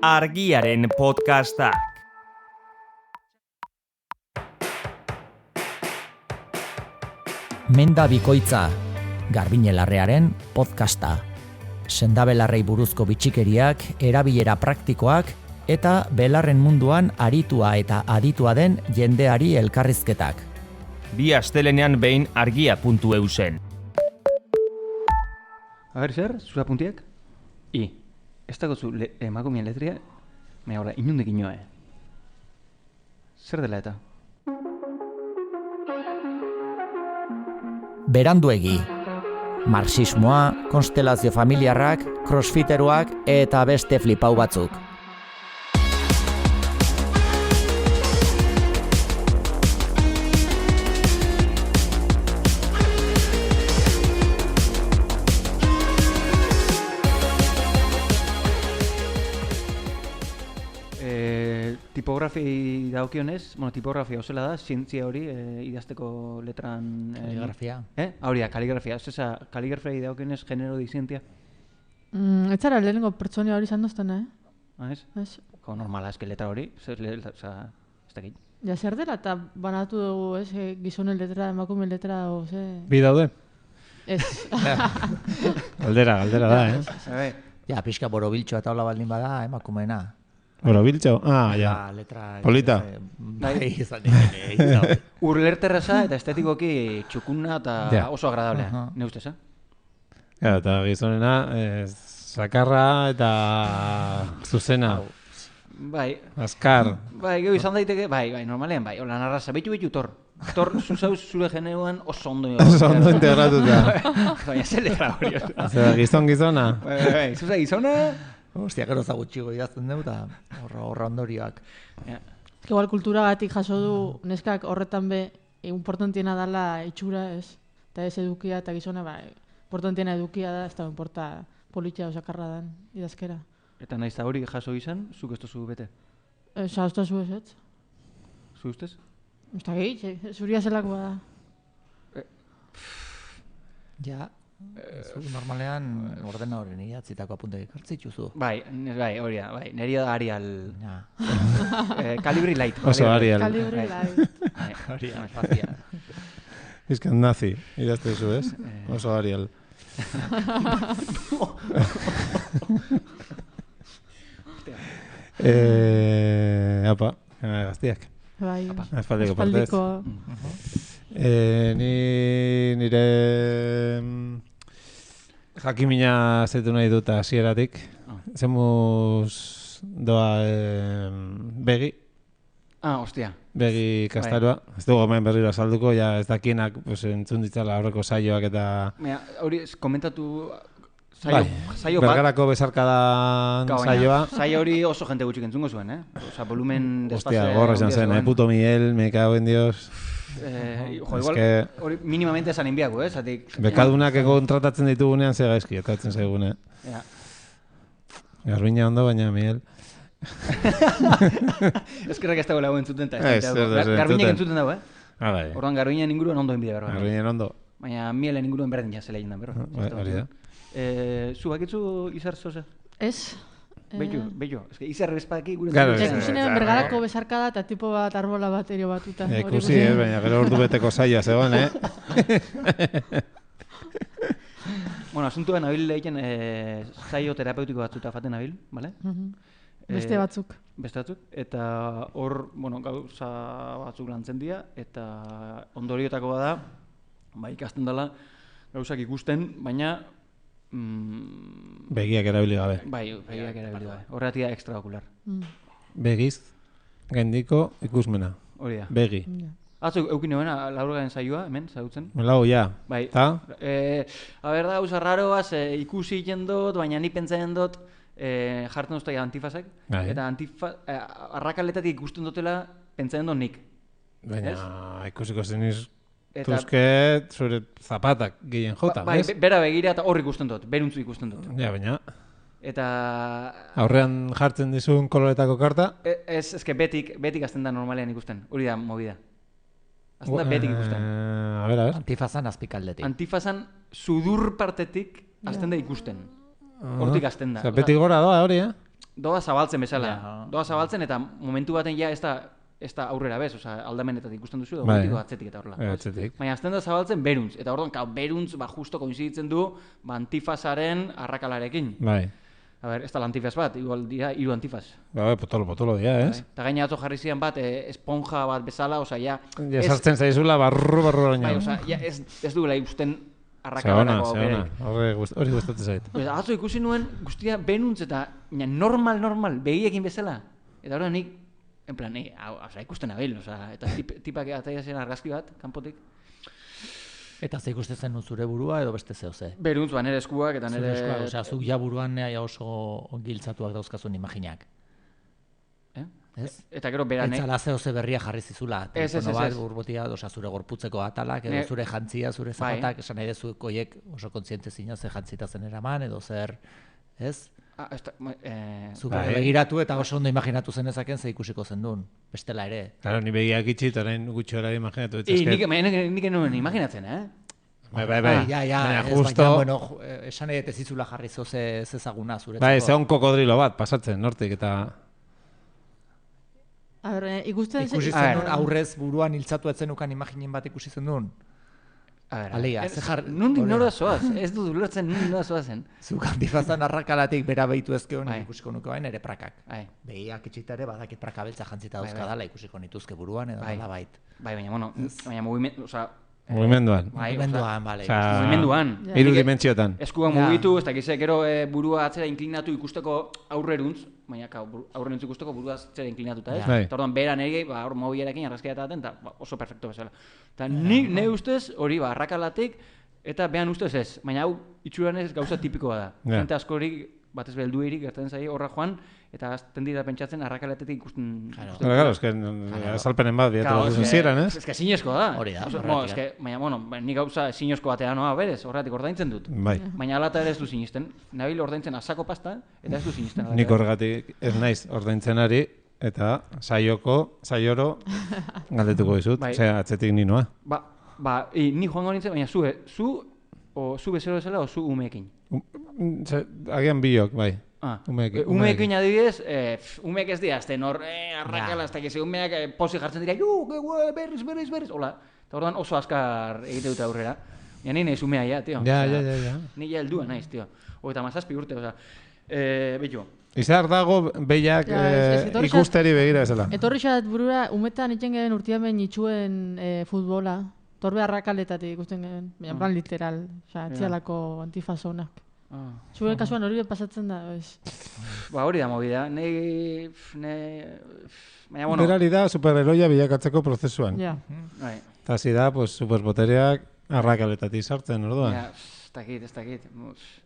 Argiaren podcastak. Menda bikoitza, Garbiñelarrearen podcasta. Sendabelarrei buruzko bitxikeriak, erabilera praktikoak eta belarren munduan aritua eta aditua den jendeari elkarrizketak. Bi astelenean behin argia.eu zen. A ver, zer, zure apuntiak? Ez dago zu emakumeen letria, baina horra, inundek inoa, Zer dela eta? Beranduegi. Marxismoa, konstelazio familiarrak, crossfiteroak eta beste flipau batzuk. Tipografi daukionez, tipografia osela da, zientzia hori idazteko letran... Kaligrafia. Hauria, kaligrafia. Ozesa, kaligrafia daukionez, genero dizientia? Ez zara lehenengo pertsonia hori izan doztena, Ez? Ez. Ko normala, eske letra hori, ez dakit. Ja, zer dela eta banatu dugu, gizonen letra, emakumeen letra, ze... Bi daude? Ez. Galdera da, Ja, pixka borobiltxoa eta hola baldin bada, emakumeena. Borobiltxo? Ja. Letra... Polita. Bai, izan. Urlerterraza eta estetikoki txukuna eta oso agradablea, ne ustez, Ja, eta gizonena, sakarra eta zuzena. Bai. Azkar. Bai, gehu izan daiteke, bai, normalean, bai. Hola, narraza, behitu tor. Tor, zure generoan oso ondo. Oso ondo integratuta. Baina, ze letra hori. Zer, gizona? Bai, zuza gizona... Ostia, gero zagutxigo idazten dugu eta horra ondorioak. Igual kulturagatik jaso du neskak horretan be importantiena dala itxura, ez? Eta ez edukia eta gizona, importantiena edukia da, ez da importa politia osakarra den idazkera. Eta naiz da hori jaso izan, zuk ez tozu bete? Zazta zu ez? Zu ustez? Ez da gehi, zuria zelakoa da. Ja, zu normalean ordena horren idatzitako apuntek hartzituzu. Bai, hori da, bai. Neri da Arial. Calibri light. Oso Arial. Calibri light. Hori da, fazia. Izkan nazi, idazte zu, ez? Oso Arial. Apa, gaztiak. Bai, Aspaldiko partez. Nire jakimina zetu nahi dut hasieratik. Zemuz doa begi. Ostia. Begi kastaroa. Ez dugu hemen berriro salduko, ja ez dakienak entzun ditzala horreko saioak eta... Hori komentatu... Saio Bergarako besarkadan saioa. Saio hori oso jente gutxik entzungo zuen, Osa, volumen despazio... Hostia, gorra esan zen, puto Miguel, me cago en Dios... Igual, hori minimamente esan inbiago, Bekadunak kontratatzen ditugunean ze gaizki, etatzen zaigune. Garbiña ondo, baina Miguel... Eskerrak ez dago lagu entzuten eta Garbiñek entzuten dago, Bai. Orduan Garbiñen inguruan ondo enbide berba. Garbiñen ondo. Baina Mielen inguruan berdin jazela egin da, berba. Hori da. Zu bakitzu izar zoze? Ez. Bello. Ez que izar bezpaki gure... Ikusinean Bergarako besarkada eta tipo bat arbola baterio batuta. Ikusi, baina gero ordu beteko saioa zegoen, Bueno, asuntua nabil egiten saio terapeutiko batzuta faten nabil, bale? Beste batzuk. Eta hor, gauza batzuk lantzen dira, eta ondoriotako bada, ikasten dela gauzak ikusten, baina... Begiak erabili gabe. Bai, begiak erabili gabe. Horregatik da extraokular. Begiz, gaindiko ikusmena. Hori da. Begi. Atzo, eukin nuena, laurgaren saioa, hemen, zautzen. Lau, ja. Bai. Ta? Da, gauza raroaz, ikusi jendot, baina ni pentsatzen dut, jartzen duztai antifazek. Eta arrakaletatik ikusten dutela, pentsatzen dut nik. Baina, ikusiko zeniz... Tuzket, zure zapatak gehien jota, ez? Bera begira eta hor ikusten dut, beruntzu ikusten dut. Ja, baina... Eta... Aurrean jartzen dizun koloretako karta? Ezke betik azten da normalean ikusten, hori da movida. Azten da betik ikusten. A ver. Antifazan azpikaldetik. Antifazan sudur partetik azten da ikusten. Hortik azten da. Betik gora doa hori, doa zabaltzen bezala. Ja. Doa zabaltzen eta momentu baten ja ez da aurrera bez, osea, aldamenetatik ikusten duzu, Bai. da atzetik eta horrela. Atzetik. Baina azten da zabaltzen beruntz, eta orduan, beruntz, justo koinziditzen du, antifasaren arrakalarekin. Bai. A ber, ez da antifaz bat, igual dira 3 antifaz. Bai, potolo dia, ez? Eta gaina atzo jarri zian bat, esponja bat bezala, osea, ja... Ja sartzen zaizula barru Bai, baina. osea, ja ez duela ikusten arrakalarako Zeona. Hori gustatzen zait. Atzo ikusi nuen guztia benuntz eta normal, begiekin bezala. Eta hori nik, en plan, ikusten abil, eta tipak ataia zen argazki bat, kanpotik. Eta ze ikusten zen zure burua edo beste zeo ze? Beruntz, nire eskuak eta Zure nire... eskuak, osea, zuk ja buruan oso giltzatuak dauzkazun imaginak. Ez? Eta gero bera... Etzala zeo ze berria jarri zizula. Ez. Urbotia, osea, zure gorputzeko atalak, edo zure jantzia, zure zapatak, esan nahi dezu koiek oso kontziente zina ze jantzita zen eraman, edo zer, ez? Zuk begiratu eta oso ondo imaginatu zenezaken ze ikusiko zendun, bestela ere. Claro, ni begiak itxit, orain gutxora imaginatu. Nik enuen imaginatzen, Bai. Ja, justo... Baina, bueno, esan edete zizula jarri zo zezaguna zuretzako. Bai, zeon kokodrilo bat, pasatzen, nortik, eta... A ber, ikusten... Ikusi zenun aurrez buruan hiltzatu etzenukan imaginen bat ikusi zenun. Alia, nundik nora zoaz, ez dut ulertzen nundik nora zoazen. Zuk antifazan arrakalatik bera behitu ezke honen ikusiko nuke bain ere prakak. Behiak itxitare badakit praka beltza jantzita dauzkadala ikusiko nituzke buruan edo dala bait. Bai, baina mugimendu, Mugimenduan. Mugimenduan, bale. Mugimenduan. 3 dimentsiotan. Eskuak mugitu, ez dakize, gero burua atzera inklinatu ikusteko aurreruntz, baina aurreruntz ikusteko burua atzera inklinatuta, ez? Eta orduan, bera nire, hor mobiarekin argazkia eta daten, eta oso perfecto bezala. Eta ne ustez, hori arrakalatik, eta behan ustez ez, baina hau itxuran ez gauza tipikoa da. Gente askorik, batez belduirik, gertatzen zai horra joan, eta azten dira pentsatzen arrakalatetik ikusten... Claro, eske azalpenen bat, biatu zieran, ez? Ez que zinezko da. Hori da, baina, bueno, nik gauza zinezko batea noa, berez, horretik ordaintzen dut. Bai. Baina alata ere ez du zinisten. Nabil ordaintzen asako pasta, eta ez du zinisten. Nik horregatik ez naiz ordaintzen ari, eta saioro galdetuko dizut, atzetik ni noa. Ni joango nintzen, baina zu bezero bezala o zu umeekin? Agian biok, bai. Umeekin adibidez, umeek ez dira, azten hor, arrakala, ez dakiz, umeak posi jartzen dira, berriz, hola. Eta orduan oso azkar egite dute aurrera. Ja, ni nahiz umea, ja, tio. Ja. Ni ja heldua naiz, tio. Eta mazazpi urte, oza. Betu. Izar dago behiak ikusteri begira ezela. Etorri xat burura, umetan itxen geben urtiamen itxuen futbola. Torbe arrakaletatik ikusten geben, baina plan literal, atzialako antifazonak. Zure kasuan hori pasatzen da, ez? Hori da movida, Berari da superheroia bilakatzeko prozesuan. Ja. Eta zi da, superpotereak arrakaletatik sartzen, orduan. Ja, ez dakit.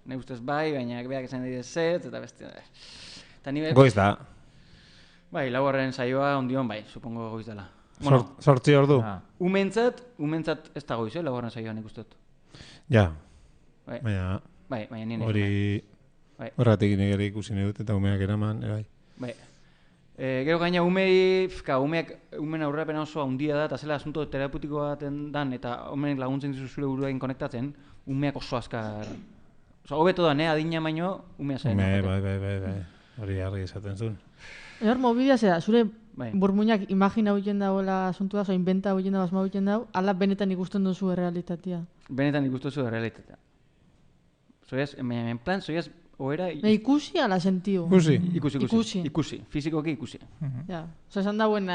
Ne ustez bai, baina beak esan dira zetz, eta beste... Goiz da. Bai, laugarren saioa ondion bai, supongo goiz dela. Sortzi ordu. Umentzat ez da goiz, laugarren saioan ikustot. Ja. Baina nire. Hori... Horretik nire ikusi nahi dut eta umeak eraman, Bai. Gero gaina umen aurrerapen oso handia da, eta zela asunto terapeutiko baten dan, eta umenek laguntzen dizu zure buruakin konektatzen, umeak oso azkar... Hobeto da, adina baino, umea zain. Bai. Hori argi esaten zuen. Hor mobidea zera, zure burmuinak imagina huiten dagoela asuntua, zo inventa huiten dago, asma huiten dago, ala benetan ikusten duzu errealitatea. Benetan ikusten duzu errealitatea. Zoiaz, en plan, zoiaz, oera... Ikusi ala sentiu? Ikusi, fizikoki ikusi. Ja, esan dauen,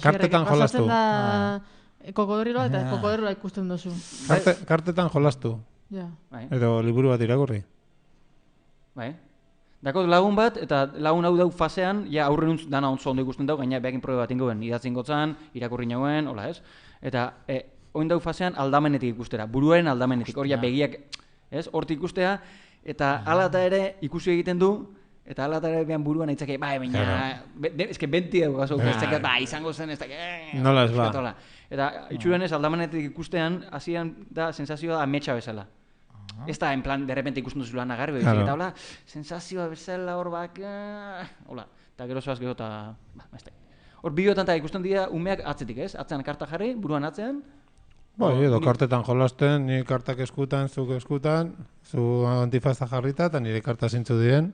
kartetan jolastu. Pasatzen da kokodriloa eta kokodriloa ikusten duzu. Kartetan jolastu. Ja. Edo liburu bat irakurri. Bai. Dakot lagun bat, eta lagun hau dau fasean, ja aurrenuntz dana ontzo ondo ikusten dau, gaina behakin probe bat ingoen, idatzen gotzan, irakurri nagoen, hola ez? Eta oin dau fasean aldamenetik ikustera, buruaren aldamenetik, hori begiak, ez? Hortik ikustea, eta ala eta ere ikusi egiten du, eta ala eta ere behan buruan aitzake, bai, baina, ezke benti dugu gazo, izango zen, ez dakit, nola ez ba. Eta itxuren ez aldamenetik ikustean, hasian da sensazioa ametsa bezala. Ez da, en plan, de repente ikusten duzu lan agarri, eta hola, sensazioa bezala hor bak, hola, eta gero zoaz gero eta, hor bideotan eta ikusten dira umeak atzetik, ez? Atzean karta jarri, buruan atzean. Bai, edo kartetan jolasten, ni kartak eskutan, zuk eskutan, zu antifazta jarrita, eta nire karta zintzu diren.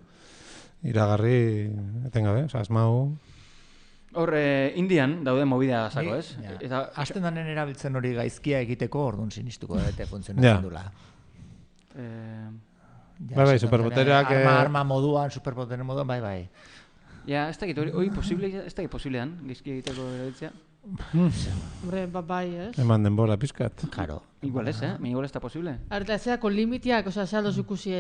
iragarri etengabe, oza, asmau... Hor, Indian daude movida sako, ez? Eta hasten danen erabiltzen hori gaizkia egiteko, orduan sinistuko dute funtzionatzen dula. Bai, superpotereak... Arma moduan, superpotere moduan, bai. Ja, ez dakit, hori posiblean, gaizkia egiteko erabiltzea. Hombre, bai, ez? Eman denbora pizkat. Claro. Igual ez, igual ez da posible. Arta, zeako limitiak, oza, zealo zukusi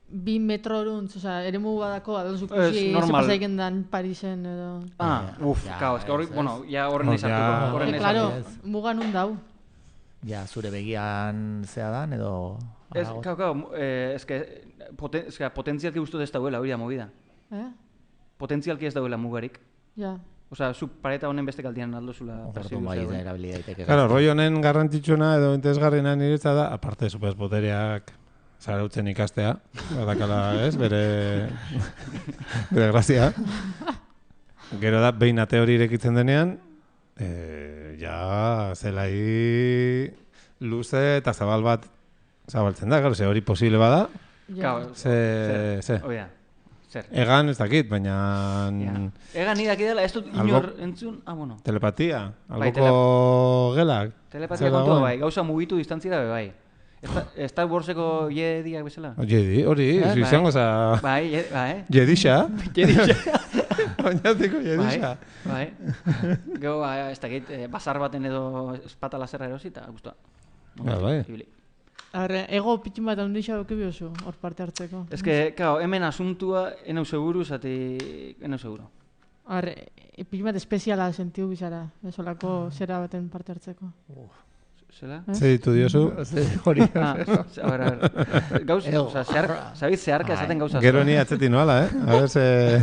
2 metro horuntz, oza, ere mugu badako, adalo zukusi zepasaiken dan Parisen edo... Kao, ez que horri, bueno, ja horren izartuko. Claro, mugan dau. Ja, zure begian zea dan, edo... Ez, ez que potentzialki guztu ez dauela hori da movida. Potentzialki ez dauela mugarik. Ja. Osa, zu pareta honen beste kaldian aldozula. Orduan bai da erabili daiteke. Claro, roi honen garrantzitsuna edo interesgarriena niretza da, aparte superpotereak zarautzen ikastea, badakala, ez, bere grazia. Gero da, behin ate hori irekitzen denean, ja, zelai luze eta zabal bat zabaltzen da, ze hori posible bada. Zer. Egan ez dakit, baina... Egan nire dakidela, ez dut inor entzun... bueno. Telepatia, alboko gelak. Telepatia kontua bai, gauza mugitu distantzira bai. Star Warseko jediak bezala? Jedi, hori, izango za... Bai. Jedixa. Oinatiko jedixa. Bai. Gau, ez dakit, basar baten edo espata laserra erosita, guztua. Bai. Ego pitxin bat handixa duke biozu, hor parte hartzeko. Ez que, hemen asuntua enau seguru, zati enau seguru. Pitxin bat espeziala sentiu bizara, esolako zera baten parte hartzeko. Zela? Zer ditu diozu? Hori. A ver. Gauz, sabiz zeharka esaten gauza. Gero ni atzetin noala, A ver, Zer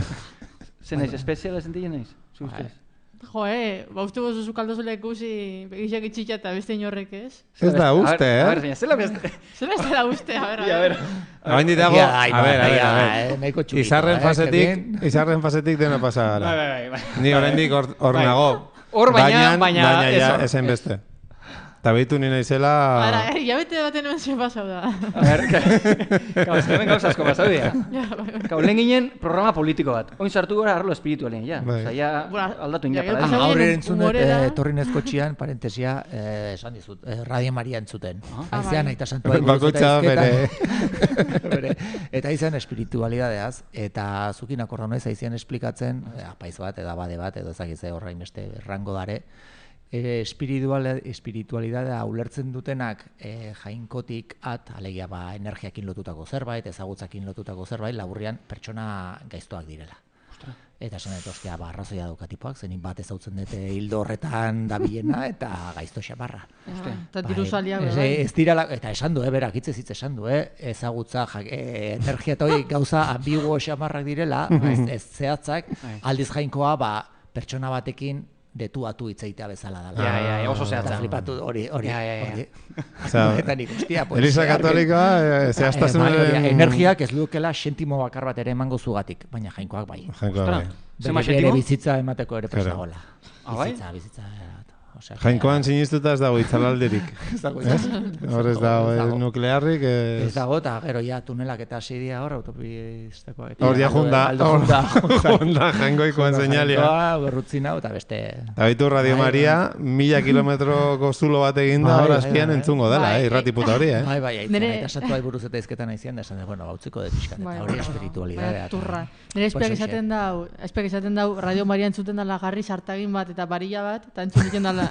naiz, espeziala sentile naiz? Zu ustez? Uste gozu zukaldozuela ikusi begixak itxitxa eta beste inorrek ez? Ez da uste, A ver, zela beste. Zela ez da uste, a ver. Hain ditago, a ver. Izarren fasetik dena pasa gara. Bai. Ni horrendik hor nago. Hor baina esen beste. Eta behitu nina izela... Ya bete baten hemen zen pasau da. A ver, hemen gauza asko pasau dira. Lehen ginen programa politiko bat. Oin sartu gara arlo espiritualen, ja. Osa, ja aldatu inda. Aurre entzunet, torrinezko txian, parentesia, esan dizut, Radio Maria entzuten. Aizean, aita santua Bakoitza bere. Eta izan espiritualidadeaz, eta zukin akorda noiz aizean esplikatzen, apaiz bat, edo abade bat, edo ezakitze horrein beste rango dare, espiritualidadea ulertzen dutenak jainkotik alegia energiakin lotutako zerbait, ezagutzakin lotutako zerbait, laburrian pertsona gaiztoak direla. Eta esan dut, ostia, arrazoia daukatipoak, zenin bat ezautzen dute hildo horretan dabilena eta gaizto xabarra. Eta diruzalia ez dira, eta esan du, berak hitz esan du, ezagutza, energia eta hori gauza ambiguo xabarrak direla, ez zehatzak, aldiz jainkoa pertsona batekin detuatu hitzaitea bezala dela. Ja, oso zehatza. Flipatu hori. Eta nik, hostia, pues... Elisa Katolikoa, zehaztasunaren... Energiak ez dukela sentimo bakar bat ere emango zugatik, baina jainkoak bai. Bere bizitza emateko ere prestagola. Bizitza... Jainkoan sinistuta ez dago itzalalderik. Hor ez dago nuklearrik. Ez dago, eta gero ja tunelak eta asidia hor autopistako. Hor ja junda jainkoikoen seinalia. Berrutzina eta beste... Eta bitu Radio Maria, 1000 kilometroko zulo bat eginda hor azpian entzungo dela, irratiputa hori, Bai, eta santua buruz eta izketan aizian, da esan da, bueno, bautziko dut pixkat, eta hori espiritualidadea. Nire espeak esaten dau, Radio Maria entzuten dala garri sartagin bat eta barilla bat, eta entzun diken dala.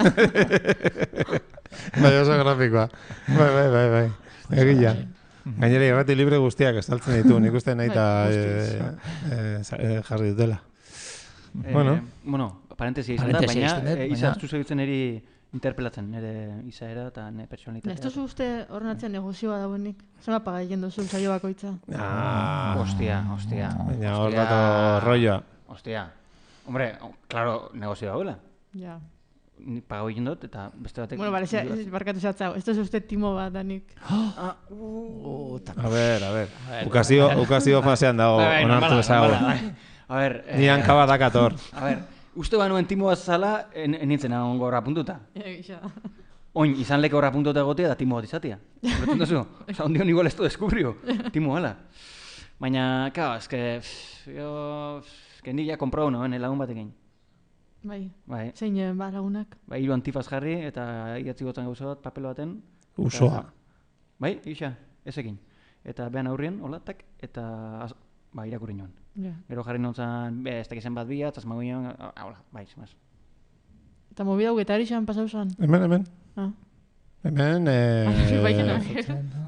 Bai, oso grafikoa. Bai. Egila. Gainera irrati libre guztiak estaltzen ditu, nik uste nahi eta jarri dutela. Bueno, parentesia izan da, baina izartu segitzen eri interpelatzen, nire izaera eta nire personalitatea. Ez tozu uste horrenatzen negozioa dauenik? Zema paga egin dozu saio bakoitza? Hostia. Baina hor dato rolloa. Hostia. Hombre, claro, negozioa dauela. Ja. Ni pago egin dut eta beste batek... Bueno, barkatu zatzau. Ez tozu uste timo bat danik. A ver. Ukazio fasean dago, onartu ezago. A ver... Ni hankaba dakator. A ver, uste banuen timo bat zala, nintzen ongo horra puntuta. Oin, izan leke horra puntuta egotea da timo bat izatea. Bertun duzu? Osa, ondion igual ez du deskubrio. Timo hala. Baina, claro, nik ja komprau noen lagun batekin. Bai. Bai. Zein lagunak? Bai, 3 antifaz jarri eta idatzi gotzen gauza bat, papel baten. Usoa. Bai, isa, ezekin. Eta behan aurrien, hola, tak, eta irakurri nuen. Ja. Gero jarri nontzan, ez dakizen bat biat, azmago nuen, hola, bai, zemaz. Eta movida hau getari xan pasau zan? Hemen. Hemen,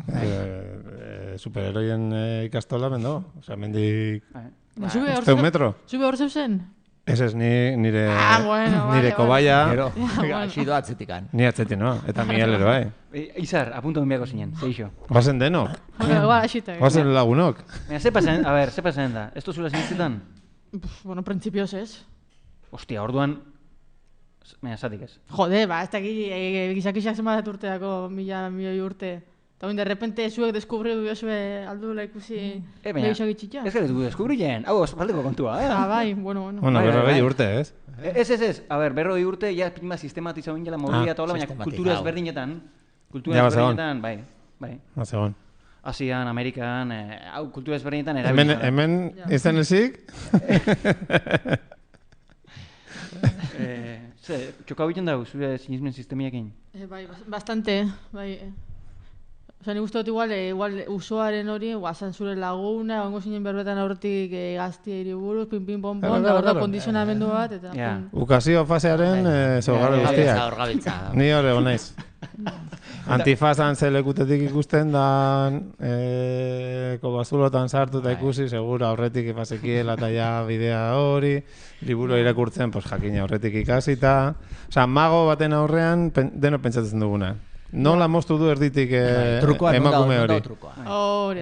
Bai, superheroien ikastola bendo. Osea, mendik... Zube metro. Zube hor zeuzen? Ez nire vale, kobaia. Gero, asido atzetikan. Ni atzetik, no? Eta Miguelero, Izar, apunto benbiako zinen, zeixo. Bazen denok. Bazen lagunok. Ze pasen da? Ez tozula sinitzetan? Bueno, principios ez. Ostia, orduan... zatik ez. Jode, ez dakit gizakixak zenbat urteako, milioi urte. Eta de repente zuek deskubriu biozue aldula ikusi lehisak itxitxa. Ez gara deskubrilen, hau baldeko kontua, bai, bueno. Bueno, berrogei urte, ez? Ez. A ber, berrogei urte, ja prima sistematizau ingela mobilia eta hola, baina kultura ezberdinetan, bai. Mazegon. Asian, Amerikan, hau kultura ezberdinetan erabiltzen. Hemen izan ezik? Txokau egiten dago, zure sinismen sistemiakin? Bai, bastante, bai. Osa, nik uste dut igual usoaren hori, guazan zure laguna, ongo zinen berbetan aurretik gaztia hiriburuz, pin-pin-pon-pon, da hor da kondizionamendu bat, eta... Ukazio fasearen zaugarri guztiak. Orgabiltza. Ni hori honaiz. Antifazan zelekutetik ikusten da kobazulotan sartu eta ikusi, segura horretik ifasekiela eta ja bidea hori, liburu irakurtzen, jakina horretik ikasita. Osa, mago baten aurrean deno pentsatzen duguna. Nola moztu du erditik emakume hori. Hori,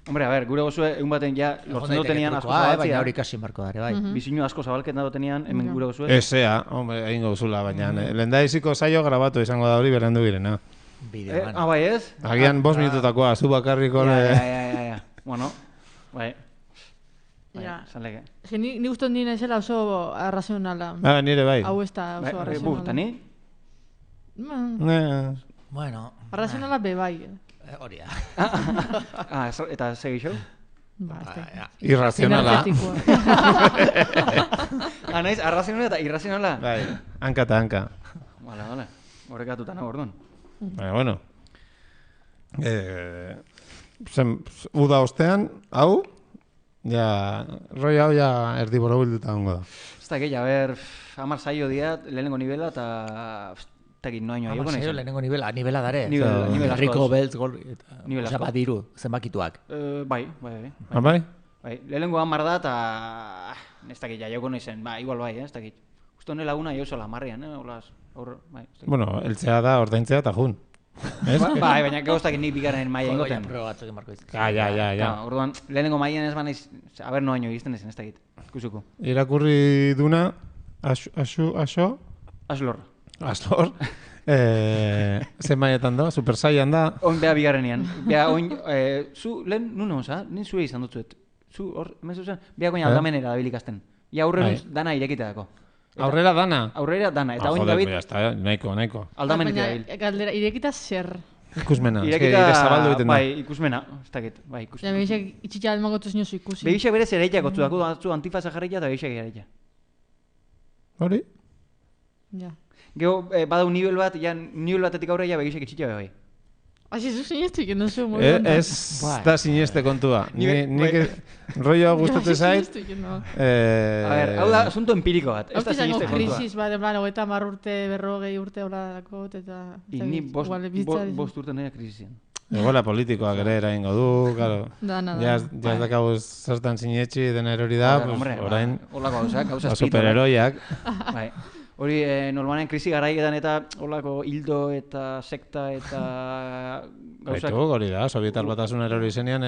Hombre, a ber, gure gozue, egun baten ja, lortzen dutenian asko zabaltzea. Baina hori kasi marko dara, bai. Bizinu asko zabalketa dutenian, hemen gure gozue. Ezea, hombre, egin gauzula, baina lehendaiziko saio grabatu izango da hori berandu girena. Bideoan. Bai ez? Agian 5 minututakoa, zu bakarriko... Ja. Bueno, bai. Zaleke. Ni guzton dina ezela oso arrazionala. Nire bai. Hau ez da oso arrazionala. Eta ni? Bueno. Arrazionala be bai. Hori da. Eta segixo? Irrazionala. Naiz, arrazionala eta irrazionala? Bai, hanka eta hanka. Vale. Horrekatuta nago orduan. Bueno. Uda ostean, hau, roi hau erdiboro bilduta hongo da. Ez da gehi, a ber, 10 saio diat, lehenengo nivela eta... Tekit noaino aio konezen. Lehenengo nivela dare. Nivela Rico Beltz gol. Osa, badiru, zenbakituak. Bai. Bai? Bai, lehenengo 10 da eta... Ez dakit, aio konezen, igual bai, ez dakit. Justo hone laguna aio zola marrian, Bueno, eltzea da, ordaintzea eta jun. Bai, baina gauztak nik bigaren maia ingoten. Proba batzuk emarko izan. Ja. Orduan, lehenengo maian ez banaiz, aber noaino izten ezen, ez dakit, ikusuko. Irakurri duna, Aslor, zen maietan da, super saian da. Oin beha bigarrenean. Zu, lehen, nuna oza, nin zure izan dutzuet. Zu, hor, mezu zen, beha goina aldamenera da bilikasten. Ja aurreruz dana irekita dako. Aurrera dana? Aurrera dana, eta oin David... Nahiko. Aldamenetik dabil. Galdera, irekita zer? Ikusmena, irekita, zabaldu egiten da. Bai, ikusmena, ez dakit, bai, ikusmena. Ja, behixak itxitxa almagotuz niozu ikusi. Behixak berez ereiak otzu dako, atzu antifaza jarreia eta behixak ereiak. Hori? Ja. Gero, badau nivel batetik aurreia behixak itxitxa bai. Asi, zu sinestu iken duzu, moi Ez da sineste kontua. Nik rollo gustatu zait. A ver, hau da asunto empiriko bat. Ez da sineste kontua. Krisis bat, en plan, 30 urte, 40 urte hola dakot, eta... Ni bost urte nahi krisisian. Egola politikoak ere eraingo du, claro. Ja ez dakago zertan sinetxi dena erori da, orain... Olako gauza superheroiak. Bai. Hori, normalen krisi garaietan eta holako hildo eta sekta eta gauzak... Baitu, hori da, Sovietar Batasun erori zenean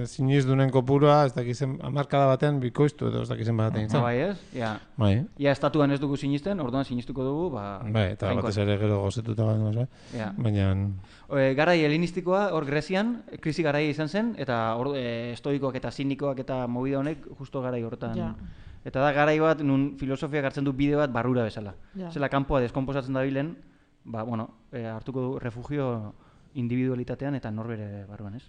sinizdunen kopurua, ez dakizen, amarkada batean bikoiztu edo ez dakizen batean izan. Bai ez? Ja. Bai. Ja, estatuan ez dugu sinisten, orduan sinistuko dugu, Bai, eta batez ere gero gozetuta bat, baina... Garai helenistikoa, hor Grezian, krisi garai izan zen, eta estoikoak eta sinikoak eta movida honek justo garai horretan... Eta da garai bat, nun filosofiak hartzen du bide bat barrura bezala. Zela kanpoa deskomposatzen da bilen, hartuko du refugio individualitatean eta norbere barruan, ez?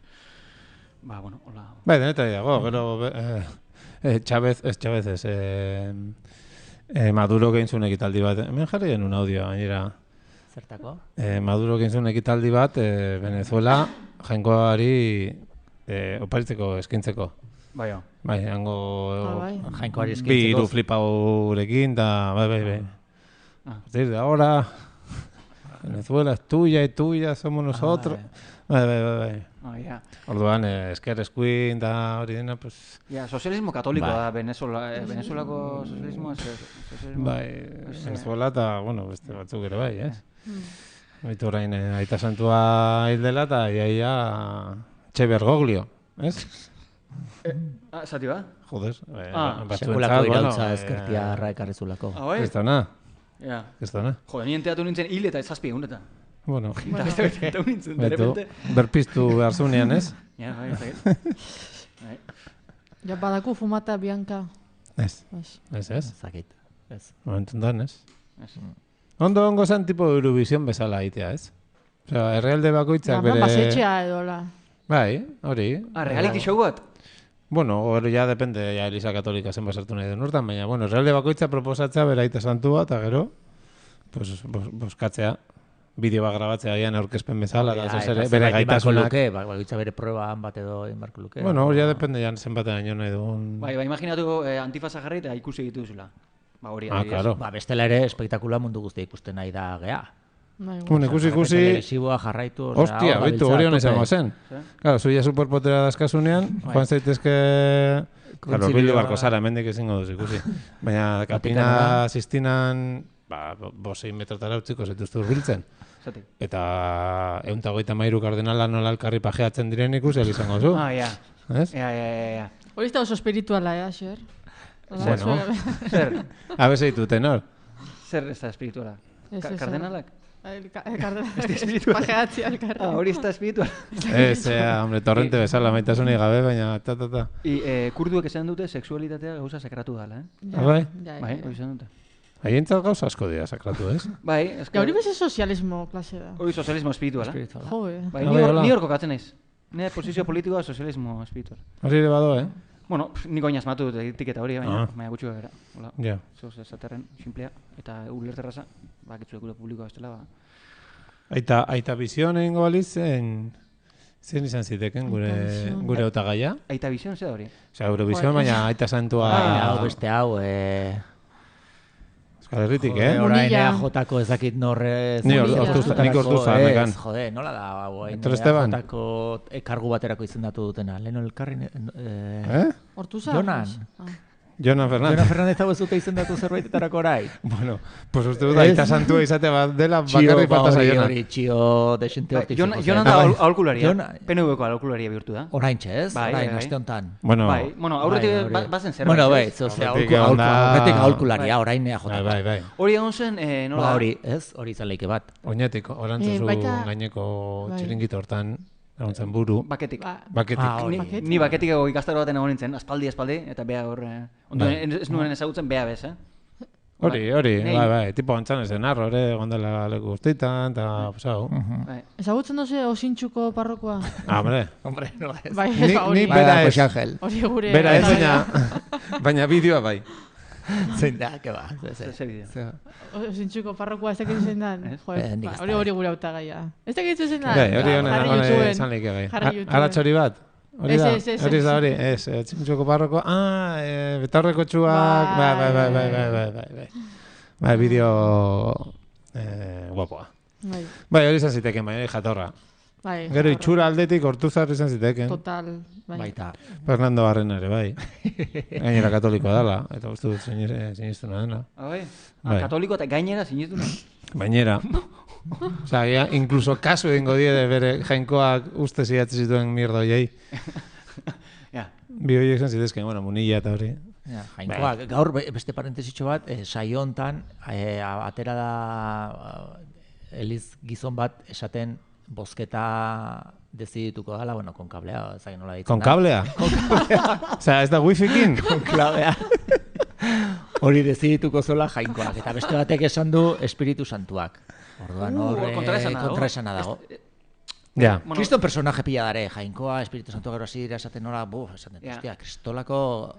Ba, bueno, hola. Bai, denetari dago, gero Chávez ez, Maduro geintzun ekitaldi bat, hemen jarri genuen audioa, gainera. Zertako? Maduro geintzun ekitaldi bat, Venezuela jainkoari oparitzeko eskintzeko. Bai, Bai, hango jainkoari bi eskintzeko. hiru flipaurekin, da, bai. Desde ahora, Venezuela es tuya y tuya, somos nosotros. Bai. Ja. Orduan, esker eskuin da hori dena, pues... Ja, sozialismo katolikoa da, Venezuelako sozialismoa, sozialismo... Bai, Venezuela eta, bueno, beste batzuk ere bai, ez? Baitu orain, Aita Santua hil dela eta iaia Che Bergoglio, ez? Zati ba? Joder, sekulako irautza ezkertiarra ekarrizulako. Bai? Ez dana. Ja. Ez dana. Joder, nien teatu nintzen hil eta zazpi egunetan. Bueno, Eta nintzen, de repente... berpiztu behar zunean, ez? Ja, bai, ez dakit. Ja, badaku fumata Bianca. Ez. Ez. Zakit. Ez. Momentun dan, ez? Ondo zen tipo Eurovision bezala aitea, ez? Osea, herrialde bakoitzak bere... Basetxea edola. Bai, hori. Reality show bat? Bueno, hori ja depende, ja Elisa Katolika zen basartu nahi den urtan, baina, bueno, herrialde bakoitza proposatzea bere Aita Santua, eta gero, pues, boskatzea, bideo bat grabatzea gian aurkezpen bezala, bere gaitasunak. Bakoitza bere proban bat edo inbarko luke. Bueno, hori ja depende jan zenbatean nahi nahi dugun... Bai, imaginatu antifasa jarri eta ikusi dituzula. Ba, hori claro. Ba, bestela ere, espektakula mundu guztia ikusten nahi da gea. Bueno, ikusi... Telebisiboa jarraitu... Hostia, baitu, hori hona izango zen. Claro, zuia superpotera dazkasunean, joan zaitezke... Claro, bildu barko zara, hemendik ezingo duz ikusi. Baina, Kapina Sistinan, 5 metrotara utziko zaituztu urbiltzen. Eta 153 kardenala nola elkarri pajeatzen diren ikusi izango zu. Ja. Ja. Hori ez da oso espirituala, Xer? Bueno, zer? Abezeitu tenor. Zer ez da espirituala? Kardenalak? Espirituala. Pajeatzea elkarri. Hori ez da espirituala. Ez, hombre, torrente bezala, maitasunik gabe, baina ta. Kurduek esan dute sexualitatea gauza sakratu dala, Bai? Bai, hori esan dute. Haientzat gauza asko dira sakratu, ez? Bai, Ja, hori beze sozialismo klase da. Hori sozialismo espirituala. Jode. Bai, ni horko katzen naiz. Nire posizio politikoa sozialismo espirituala. Hori ere bado, Bueno, nik oinaz matu dut etiketa hori, baina gutxu gara. Ja. Zoz esaterren, simplea, eta ulerterraza, bakitzu ekure publikoa bestela, ba. Aita Bizion egingo baliz, zen izan ziteken gure hautagaia? Aita Bizion, zer da hori? Osea, Eurovision, baina Aita Santua... Beste hau, Euskal Herritik, Orain EAJ-ko ezakit norrez... Nik ordu zaharnekan. Jode, nola da, EAJ-ko kargu baterako izendatu dutena. Leno elkarri... Hortuza? Jonan Fernández. Jonan Fernández hau ez dute izendatu zerbaitetarako orai. Bueno, pues uste dut Aita Santua izate bat dela bakarrik falta zaiona. Txio desente hortiz. Jonan da aholkularia. PNV-ko aholkularia bihurtu da. Orain txez, orain aste honetan. Bueno, aurretik bazen zerbait. Bueno, bai, aurretik aholkularia, orain EAJ. Bai. Hori egon zen, nola? Hori, ez? Hori izan leike bat. Oinatik, orantzuzu gaineko txiringito hortan, egontzen buru. Baketik. Baketik. Ni baketik ego ikastaro baten egon nintzen, aspaldi, eta bea hor... Ez nuen ezagutzen bea bez, Hori, bai, tipo antzan ezen arro, gondela leku guztitan, eta posau. Ezagutzen doze Osintxuko parrokoa? Hombre, nola ez. Bai, hori. Bera ez. Hori gure. Bera ez, baina bideoa bai. Zein da, keba. Zer bideo. Osintxuko parrokoa ez dakit zein dan. Hori gure hautagaia. Ez dakit zein dan. Hori honen esan leike gai. Aratxori bat? Hori da, hori, ez, Osintxuko parroko, betarreko txuak, bai, bideo guapoa. Bai, hori izan ziteken, bai, jatorra. Gero itxura aldetik Ortuzar izan ziteken. Total, bai. Fernando Barrena ere, bai. Gainera katolikoa dela, eta uste dut sinistuna dena. Bai, katoliko eta gainera sinistuna. Bainera. Osea, incluso kasu egingo die bere jainkoak uste zidatzi zituen mierda hoiei. Bi horiek izan zitezken, bueno, Munilla eta hori. Jainkoak, gaur beste parentesitxo bat, saio hontan atera da Eliz gizon bat esaten bozketa dezidituko dala, bueno, konkablea, ezagen nola ditzen da. Konkablea? Osea, ez da wifikin? Konkablea. Hori dezidituko zola jainkoak, eta beste batek esan du Espiritu Santuak. Orduan, kontraesana dago. Ja. Kriston personaje pila dare, Jainkoa, Espiritu Santua gero hasi dira esaten nola, esaten, hostia, kristolako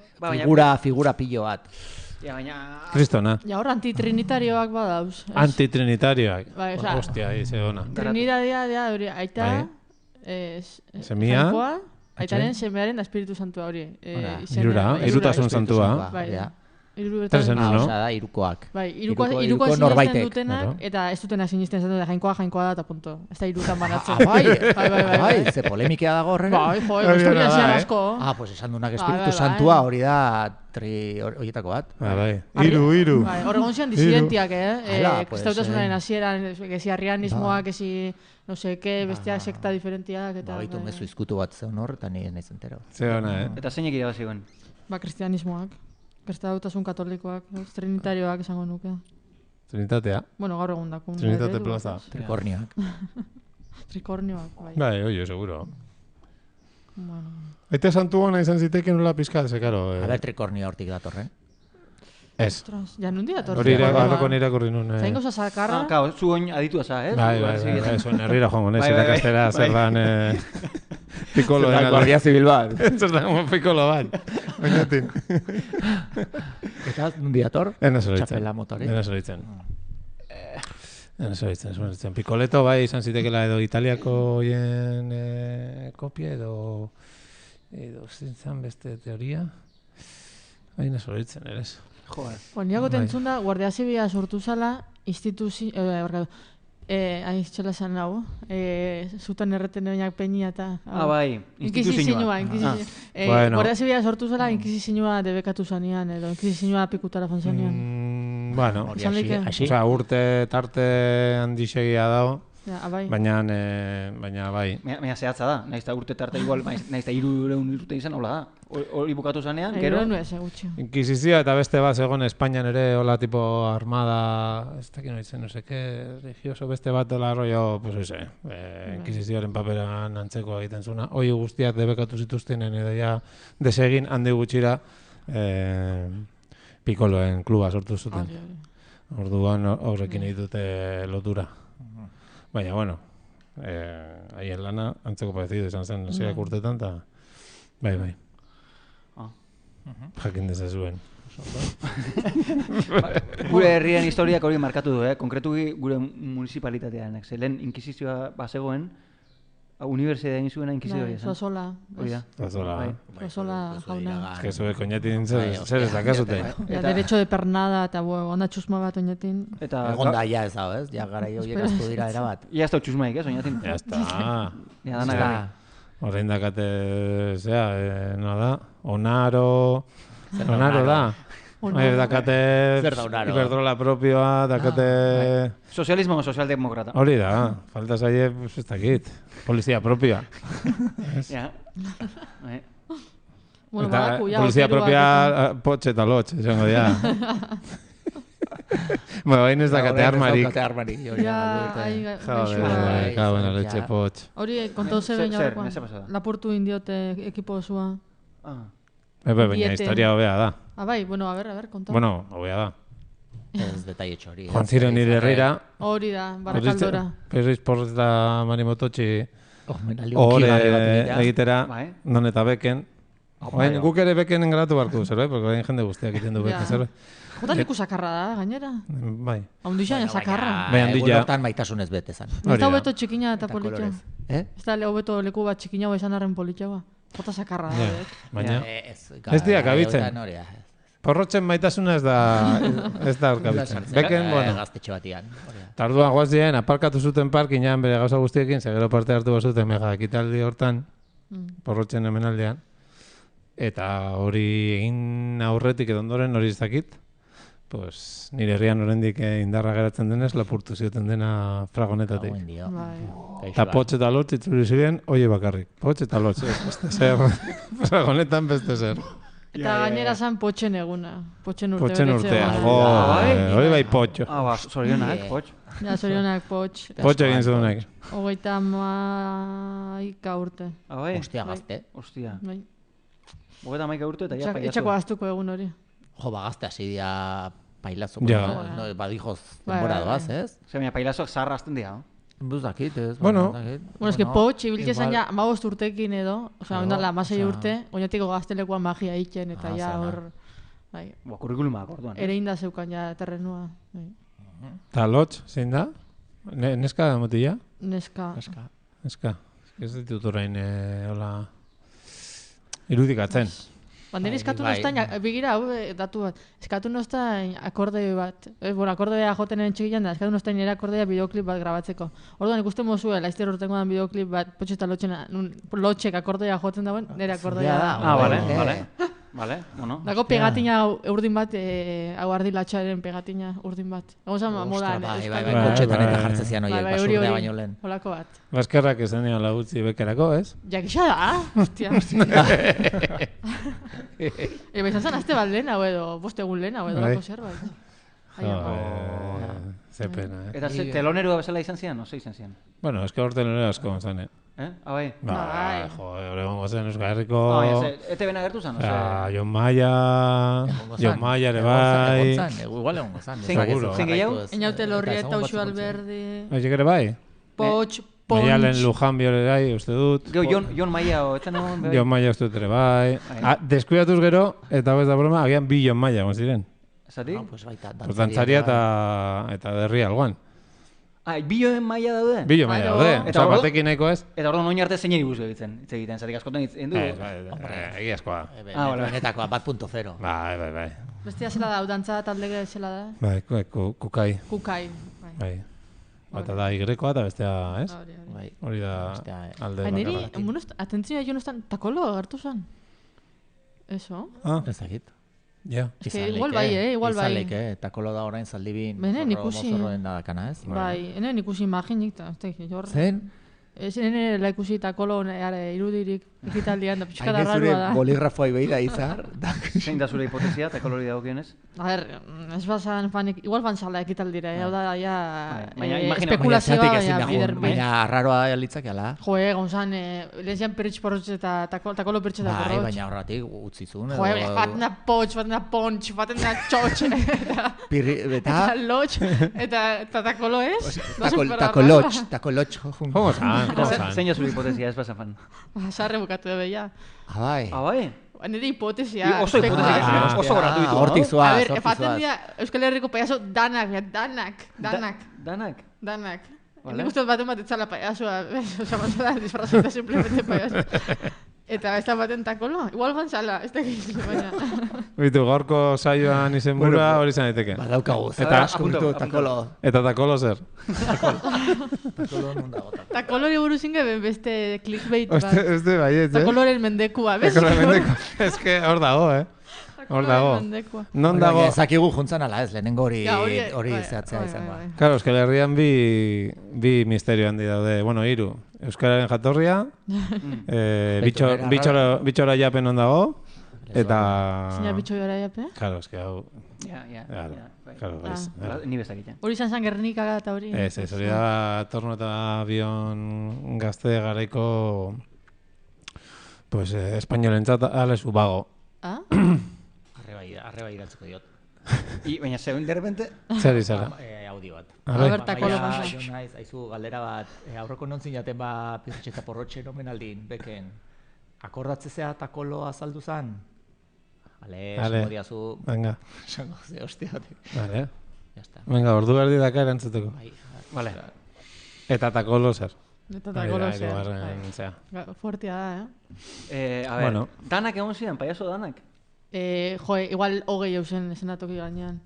figura pilo bat. Ja, baina... Kristona. Ja, hor antitrinitarioak badauz. Antitrinitarioak. Bai, osea, Hostia, ize ona. Trinitatea da hori, aita, Semia, Jainkoa, aitaren semearen da Espiritu Santua hori. Irura, irutasun santua. Bai, Tresen uno. Osea da, irukoak. Bai, irukoa sinisten dutenak, eta ez dutena sinisten zaten, Jainkoa da, eta punto. Ez da irutan banatzen. Bai, ze polemikea dago horren. Bai, historia zian asko. Pues esan dunak Espiritu Santua hori da horietako bat. Bai, iru. Bai, horregon zian disidentiak, kristautasunaren hasieran, gezi arrianismoak, gezi... no sé, besteak sekta diferentiak, eta... Baitu mezu izkutu bat zeon hor, eta nire nahi zentero. Zeona, Eta zeinek irabazigoen? Kristianismoak, kristautasun katolikoak, trinitarioak esango nuke. Trinitatea. Bueno, gaur egun dako. Trinitate plaza. Trikornioak. Trikornioak, bai. Bai, oio, seguro. Bueno. Aite santu hona izan ziteken nola pizkat, ze, karo. A ber, trikornio hortik datorren. Ez. Ja, nundi datorren. Hori irako irakurri nun. Zain goza zakarra. Kao, zu oin aditua za, ez? Bai, zuen herrira joango, nez, irakastera zer dan pikolo. Zer dan guardia zibil bat. Zer dan pikolo bat. Oinatin. Eta nundi dator? Ena zoritzen. Txapela motore. Ena zoritzen. Pikoleto bai izan zitekela edo Italiako hoien kopia edo zintzen beste teoria. Baina zoritzen, eres. Niago tentzun da, Guardia Zibila sortu zala, instituzio... Aiztxela zan nago. Zutan erreten oinak peña eta... bai, instituzioa. Guardia Zibila sortu zala, inkisizioa debekatu zanean, edo inkisizioa pikutara fan zanean. Bueno, urte tarte handixegia dago. Baina bai. Baina zehatza da, nahiz eta urte tarte igual, nahiz eta 300 urte izan, hola da. Hori bukatu zanean, gero? Inkisizioa eta beste bat zegoen Espainian ere, hola tipo armada, ez dakit noitzen, no seke, religioso beste bat dela rollo, pues oize, inkisizioaren paperan antzeko egiten zuna. Hoi guztiak debekatu zituztenen edo ja desegin handi gutxira pikoloen kluba sortu zuten. Orduan horrekin ditute lotura. Baina, bueno, haien lana antzeko parecido izan zen zeiak urtetan, eta bai. Jakin dezazuen. Gure herrien historiak hori markatu du, konkretu gure municipalitatean. Lehen inkisizioa bazegoen, unibertsitatea egin zuena inkisizioa. Zozola. Zozola jauna. Que zue koñetin zer ez dakazute. Derecho de pernada eta onda txusma bat oñetin. Egon da, ja ez dago, ez? Ja gara horiek asko dira erabat. Ja ez da txusmaik, ez, oñetin? Ja ez da. Ja dana gari. Horrein dakate, nada, onaro da. Dakate Iberdrola propioa, dakate... Sozialismo o sozialdemokrata. Hori da, falta zaie, ez dakit, polizia propioa. Ja. Eta polizia propioa potxe eta lotx, esango dia. Bueno, hain ez dakate armarik. Joder, leche potx. Hori, kontau ze baina horrekoan. Lapurtu indiote ekipo osua. Baina historia hobea da. Bai, bueno, a ver, kontau. Bueno, hobea da. Ez detaietxo hori. Joan ziren nire herrira. Hori da, Barakaldora. Perriz porrez da Marimototxi. Hore egitera, non eta beken. Guk ere beken engaratu barku, zerbait, porque hain jende guztiak egiten du beken, zerbait. Jota leku sakarra da, gainera. Bai. Haundixan sakarra. Bai, handila. Egunotan maitasunez bete zan. Ez da hobeto txikina eta politxoa. Ez da hobeto leku bat txikina izan arren politxoa. Jota sakarra da. Baina, ez diak abitzen. Porrotzen maitasuna ez da orkabitzen. Beken, bueno. Gaztetxe batian. Tarduan guaz dien, aparkatu zuten parkinan bere gauza guztiekin, segero parte hartu bazuten mega ekitaldi hortan, porrotzen hemenaldean. Eta hori egin aurretik edo ondoren hori ez dakit. Pues, nire herrian oraindik indarra geratzen denez, lapurtu zioten dena fragonetatik. Eta potx eta lotx itzuri ziren, oie bakarrik. Potx eta lotx, beste zer. Fragonetan beste zer. Eta gainera zan potxen eguna. Potxen urte. Potxen urtea, hori bai potxo. Zorionak, potx. Ja, zorionak potx. Potxo egin zudunak. 31 urte. Ostia gazte. Ostia. 31 urte eta ja pailazo. Etxako gaztuko egun hori. Jo, bagazte hasi dia pailazo. Badijoz denbora doaz, ez? Baina pailazoak zaharra azten dira. Buzakit, ez. Bueno. Bueno, es que Poch ibiltzen zen ja 15 urtekin edo, osea, ondala 16 urte, oinatiko gaztelekuan magia egiten eta ja hor bai. Kurrikulumak orduan. Ere inda zeukan ja terrenua. Bai. Ta Lotx, zein da? Neska da motila? Neska. Ez ditut orain, hola, irudikatzen. Bandera eskatu nostan, begira, datu bat, eskatu nostan akorde bat, bueno, akordea jotenen txikian da, eskatu nostan nire akordea bideoklip bat grabatzeko. Orduan ikusten mozue, laizter urtengo dan bideoklip bat, Potx eta Lotxek akordea jotzen dagoen, nire akordea da. Vale, bueno. Dago pegatina urdin bat, hau ardilatxaren pegatina urdin bat. Hau zan modan. Bai, kotxetan eta jartzezian horiek, basurdea baino lehen. Holako bat. Baskerrak esan nian lagutzi bekerako, ez? Jakisa da, hostia. Eba izan zen azte bat lehen hau edo, boste egun lehen hau edo, lako zerbait. Ze pena, Eta telonerua bezala izan zian, oso izan zian? Bueno, eske hor telonero asko gontzan, Bai. Bai, hori gongo zen Euskal Herriko... Ete bena gertu zen, Jon Maia ere bai... Igual egon gozan. Zein gehiago? Einaute Lorria eta Uxu Alberdi... Haiek ere bai? Poch... Maialen Lujanbio ere bai, uste dut. Jon Maia, etzen egon... Jon Maia uste dut ere bai... Deskuidatuz gero, eta ez da broma, agian bi Jon Maia egon ziren. Zati? Dantzaria eta derri alguan. Biloen maila daude? Bilo maila daude, oza, batekin nahiko ez? Eta orduan oin arte zeinei buruz egiten, zatik askotan egiten dugu? Egiazkoa. Benetakoa, 1.0. Bai. Bestia zela da, dantza taldege zela da? Bai, Kukai. Bai. Bata da igrekoa eta bestea, ez? Hori da alde bakarra. Niri, atentzioa jo nostan, takolo agertu zen? Eso? Ez dakit. Ja. Igual bai, Izalek, eta kolo da orain zaldibin mozorroen nadakana, ez? Bai, enen ikusi imaginik, zen? Enen ikusi eta kolo irudirik ekitaldian, da pixka da rarua da. Boligrafoa ibeida izar. Zein da zure hipotesia, eta kolori dagokienez? A ver, ez bazan fanik, igual fanzala ekitaldira, hau da, ja, espekulazioa, baina arraroa litzak ala. Joe, gonzan, lehenzian perritx porrotx eta takolo perritx eta porrotx. Baina horretik utzizun. Joe, batena potx, batena pontx, batena txotx, eta lotx, eta takolo ez? Takolotx. Zein da zure hipotesia, ez bazan fan? Sarre bukatu da beha. Bai? Nire hipotesia. Oso hipotesia, oso gratuitu. Hortik zoaz. A ver, efaten dira Euskal Herriko payaso danak. Danak? Nik uste baten bat etzala payasoa. Osa, mazala, disfrazita simplemente payaso. Eta ez da baten takolo? Igual fanzala, ez da egin, baina. Bitu, gaurko saioan izen bura hori zan daiteke. Badaukagu, takolo. Eta takolo zer? Takolo non dago. Takolori buruz ingeben beste clickbait bat. Este baiet, Takoloren mendekua, bez? Ez que hor dago, Hor dago. Non dago? Ezakigu juntzan ala ez, lehenengo hori zehatzea izango. Claro, Euskal Herrian bi misterio handi daude. Bueno, 3. Euskararen jatorria, bitxora japen non dago, eta... Zina bitxora japen? Claro, eske hau... Ni bezakiten. Hori izan Gernika eta hori? Ez, hori da Torno eta Avion gazte garaiko pues, espainolentzat alezu bago. Arreba irantzeko diot. Baina zegoen derbente? Zer izara? Audio bat. Abertakolo pasa. Aizu galdera bat, aurreko nontzin jaten pirritxe eta porrotxe nomenaldin, beken. Akordatzezea takolo azaldu zan? Zango diazu... Venga. Zango ze, hostia. Vale. Venga, ordu berdi daka erantzuteko. Vale. Eta takolo zer? Eta takolo zer. Fuertia da, A ver, danak egon ziren, payaso danak? Igual hogei eusen esenatoki gainean.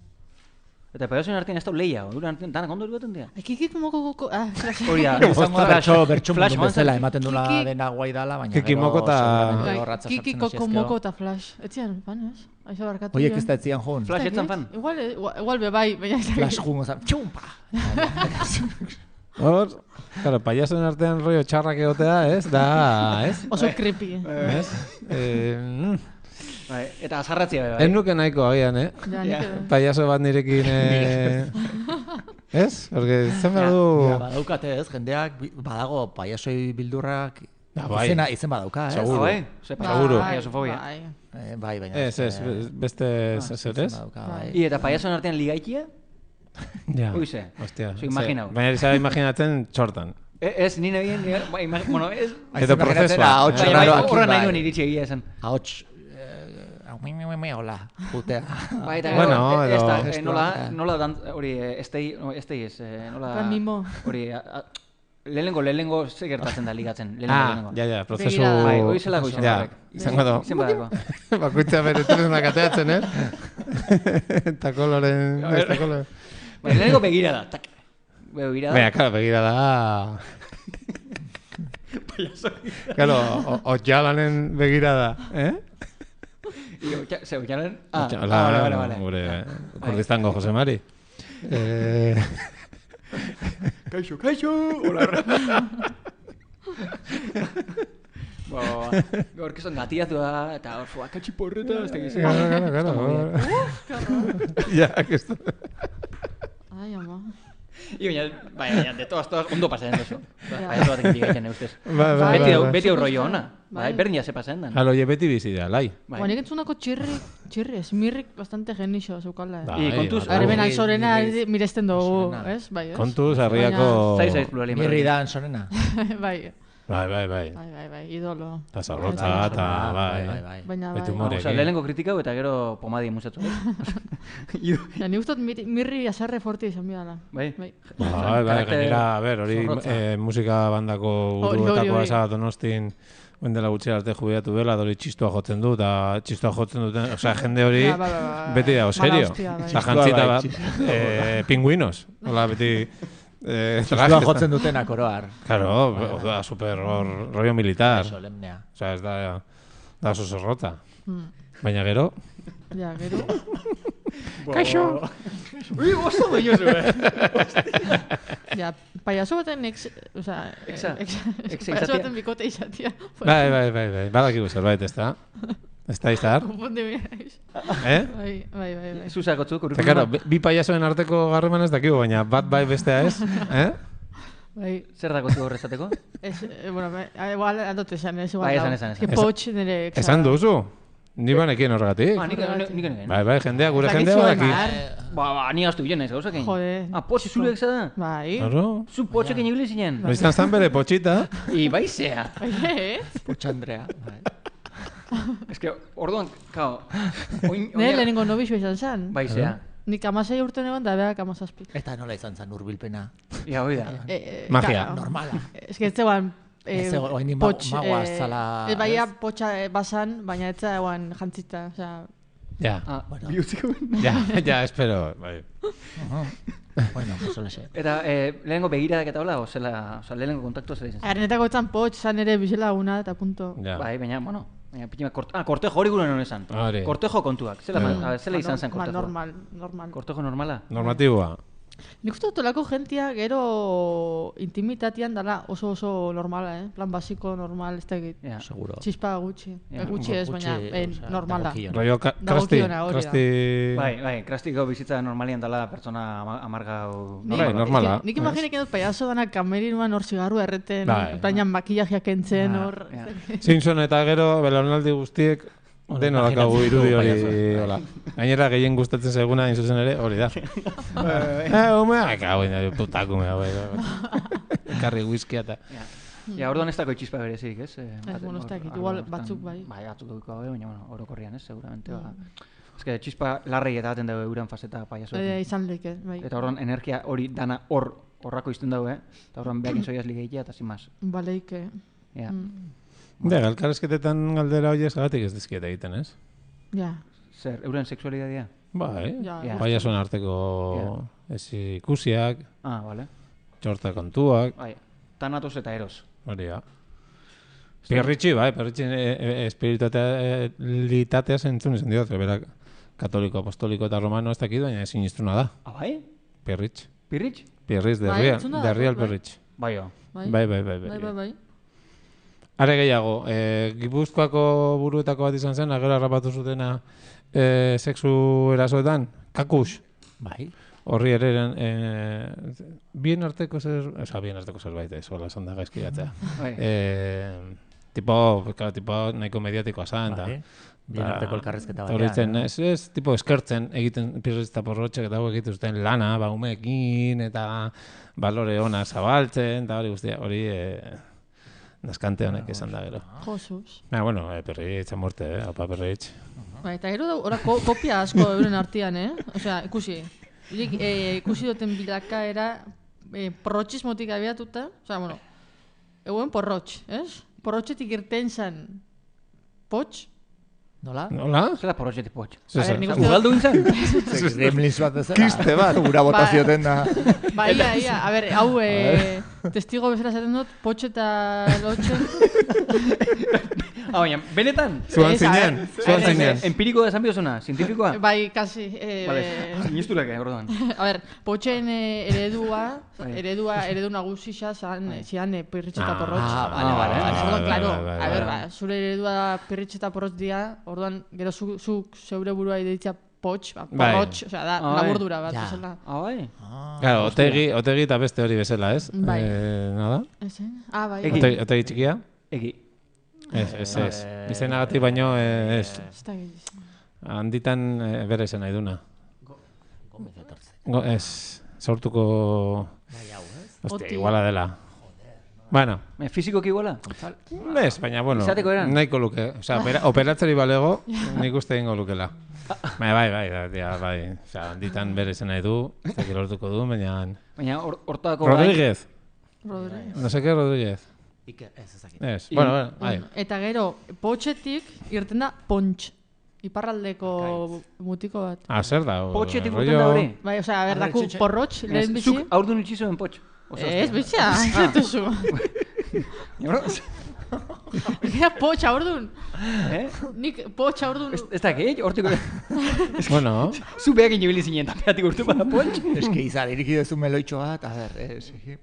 Eta payasoen artean ez da leia, danak ondo dugaten dira? Kikik moko... Hori da, bertxo mundu bezala ematen dula dena guai dala, baina Kiki moko eta... Kiki koko moko eta Flash. Etzian, fan, ez? Aiza barkatu. Oiek ez da etzian joan. Flash etzan fan? Igual bebai, baina ez da... Flash joan gozan, txumpa! Hor, claro, payasoen artean rollo txarrak egotea, ez? Da, ez? Oso creepy. Ez? Eta azarratzia bai. Ez nuke nahiko agian, Payaso bat nirekin, ez? Porque zen behar du... Badaukate ez, jendeak badago payasoi bildurrak izen badauka, ez? Seguro. Seguro. Payasofobia. Bai, baina... Ez, beste zer ez? I eta payasoen artean ligaikia? Ja, Uize. hostia. Zu imaginau. Baina zara imaginatzen txortan. Ez, nina bien, bueno, ez... Edo prozesua. Horra nahi duen iritsi egia esan. Ahots, hola, putea. Bai, eta Bueno, gero, nola hori, estei ez, nola... Plan mimo. Hori, lehenengo ze gertatzen da ligatzen, lehenengo. Ja, prozesu... Begirada. Bai, hoizelako izan Ja, horrek. izango da. Izen badako. Bakoitza bere tresnak ateatzen, Eta koloren... Bai, lehenengo begirada, tak. Begirada. Baina, claro, begirada... Claro, otxalanen begirada, Ze, oianen? Vale. Gure Kurdistango Jose Mari. Kaixo! Hola, gaur kezon gatiatu da, eta hor zua katxiporreta, ez tegiz. Claro. Ja, que esto... Ai, ama. Baina, de todas, ondo pasatzen duzu. Baina, batekin digaiten ustez. Bai. Beti rollo ona. Bai, berdin jase pasatzen den. Halo, beti bizi da, lai. Baina entzunako txirri, esmirrik bastante genixo zeukala. I kontuz... Arben alzorena miresten dugu, ez? Bai, ez? Kontuz, harriako... Zaiz plurali. Mirri da anzorena. Bai. Bai. Idolo. Eta zarrotza, eta bai. Baina, Beti bai. humorekin. Osa, lehenengo kritikau eta gero pomadi musatzu. Ja, ni ustot mirri azarre forti izan bidala. Bai. Bai, gainera, hori musika bandako buruetakoa esa Donostin dela gutxi arte jubilatu dela, hori txistua jotzen du, eta txistua jotzen duten, osea, jende hori beti dago, serio. Osea, jantzita bat, pingüinos, hola, beti... Txistua jotzen dutenak oroar. Claro, super rollo militar. Solemnea. Osea, ez da oso zorrota. Baina gero... Ja, gero... Kaixo! Ui, oso doiozu, Ja, payaso baten payaso baten bikote izatea. Bai, badakigu zerbait, ez da? Ez da izar? Konfunde miraiz. Bai. Zuzakotzu, Eta, claro, bi payasoen arteko garreman ez dakigu, baina bat bai bestea ez, Bai. Zer dakotu horrezateko? Bueno, igual andot esan, ez igual. Bai, esan. Que potx nire... Esan duzu? Ni banekien horregatik. Nik. Bai, jendea, gure jendea badaki. Ni gaztu bilen ez, gauzakein. Jode. Potx zuleek zada? Bai. Claro. Zu potxekin ibili zinen? Izan zan bere potxita. Bai zea. Potxandrea. Ez que, orduan, kao... Ne, lehenengo nobixo izan zan. Bai zea. Nik 16 urte negon da beak 17. Eta nola izan zen urbilpena? Ja, hoi da. Magia. Normala. Ez que ez zegoan... Oain magoa zala... Ez baia potxa basan, baina ez zegoan jantzita, osea... Ja. Biutziko ben. Ja, espero. Bai. Bueno, pues hola xe. Eta lehenengo begiradak eta hola, oza, lehenengo kontaktu zela izan zen. Arenetako etzan potx, zan ere bizilaguna eta punto. Bai, baina, bueno... Kortejo hori gure non esan. Kortejo kontuak. Zela izan zen kortejo? Normal. Kortejo normala? Normatiboa. Nik uste dutolako gentia gero intimitatean dala oso normala, plan basiko normal, ez da egit. Seguro. Txispa gutxi. Gutxi ez, baina normala. Rollo krasti... Bai, krastiko bizitza normalian dala pertsona amargau... Normala. Nik imaginekin dut payaso danak kamerinuan hor zigarru erreten, baina makillajeak entzen hor... Simpson eta gero, belaunaldi guztiek, deno dakagu irudi hori, hola. Gainera gehien gustatzen zaiguna hain zuzen ere, hori da. Umea, putakume, karri whiskia eta... Ja, orduan ez dako itxizpa berezik, ez? Bueno, ez dakit, igual batzuk bai. Bai, batzuk dugu baina, orokorrian, ez, seguramente. Ez que txizpa larrei eta daten dugu euren faseta paiazo. Izan leke, bai. Eta orduan energia hori dana horrako izten dugu, eta orduan behakin zoiaz ligeitea, eta zin maz. Baleike. Ja. Galkarezketetan galdera hori esagatik ez dizkieta egiten, ez? Ja. Zer, euren seksualidadea? Bai, paiasoen arteko ikusiak, bale. txorta kontuak. Bai, tanatoz eta eros. Hori da. Pierritxi, bai, espiritualitatea zentzun izan diot, berak katoliko, apostoliko eta romano ez dakit, baina ezin iztruna da. Bai? Pierritx. Pierritx? Pierritx, de Real Pierritx. Bai, Bai. Are gehiago, Gipuzkoako buruetako bat izan zen, agero harrapatu zutena sexu erasoetan, kakus. Bai. Horri ere, bien arteko zerbait ez, hola, esan da gaizki gatzea. Tipo nahiko mediatikoa zan, Bien arteko elkarrezketa Hori zen, batean. ez tipo eskertzen egiten pirrista porrotxek eta hau egituzten lana, umeekin eta balore ona zabaltzen, eta hori guztia, hori naskante honek esan da gero. Josuz. Bueno, Perritx, amorte, opa Perritx. Eta gero da, ora kopia asko euren artean, Osea, ikusi. Ikusi duten bilakaera porrotxismotik abiatuta, osea, bueno, eguen porrotx, ez? Porrotxetik irten zan potx. Nola? Zer da porrotxetik potx? Ugaldu intzan? Gremlins bat bezala. Kiste bat. Ura bota zioten da. Ia. A ber, hau testigo bezala zaten dut, potx eta lotxen. Baina, benetan? Zuan zinean. Empiriko da esan biozuna, zientifikoa? Bai, kasi. Sinisturek, orduan. A ber, potxen eredu nagusi zian pirritx eta porrotx. Orduan, klaro, a ber, zure eredua pirritx eta porrotx dia, orduan, gero zuk zeure burua ideitzea potx, porrotx, osea, da, laburdura bat, bezala. Bai? Claro, otegi eta beste hori bezala, ez? Bai. Nada? Bai. Otegi txikia? Egi. Ez. Izenagatik baino, ez. Handitan bere izan nahi duna. Ez, sortuko... Hostia, iguala dela. Bueno. Fizikoki iguala? Ez, baina, bueno, izateko eran? nahiko luke. Osea, operatzeri balego, nik uste egingo lukela. Bai. Osea, handitan bere izan nahi du, ez dakit lortuko du, baina... Baina, hortako... Rodríguez. No sé qué Rodríguez. Ez, bueno, bai. Eta gero, potxetik irten da pontx. Iparraldeko mutiko bat. Zer da? Potxetik irten da hori? Bai, osea, berdaku porrotx, lehen bizi. Zuk aurdun itxizoen potx? Ez, bitxea, zetuzu. Ega potxa ordun. Nik potxa ordun. Ez da gehi, hortiko... Bueno. Zu behak inibili zinen, tapeatik urtu bada potx? Ez que izan, iriki duzu meloitxo bat, a ber,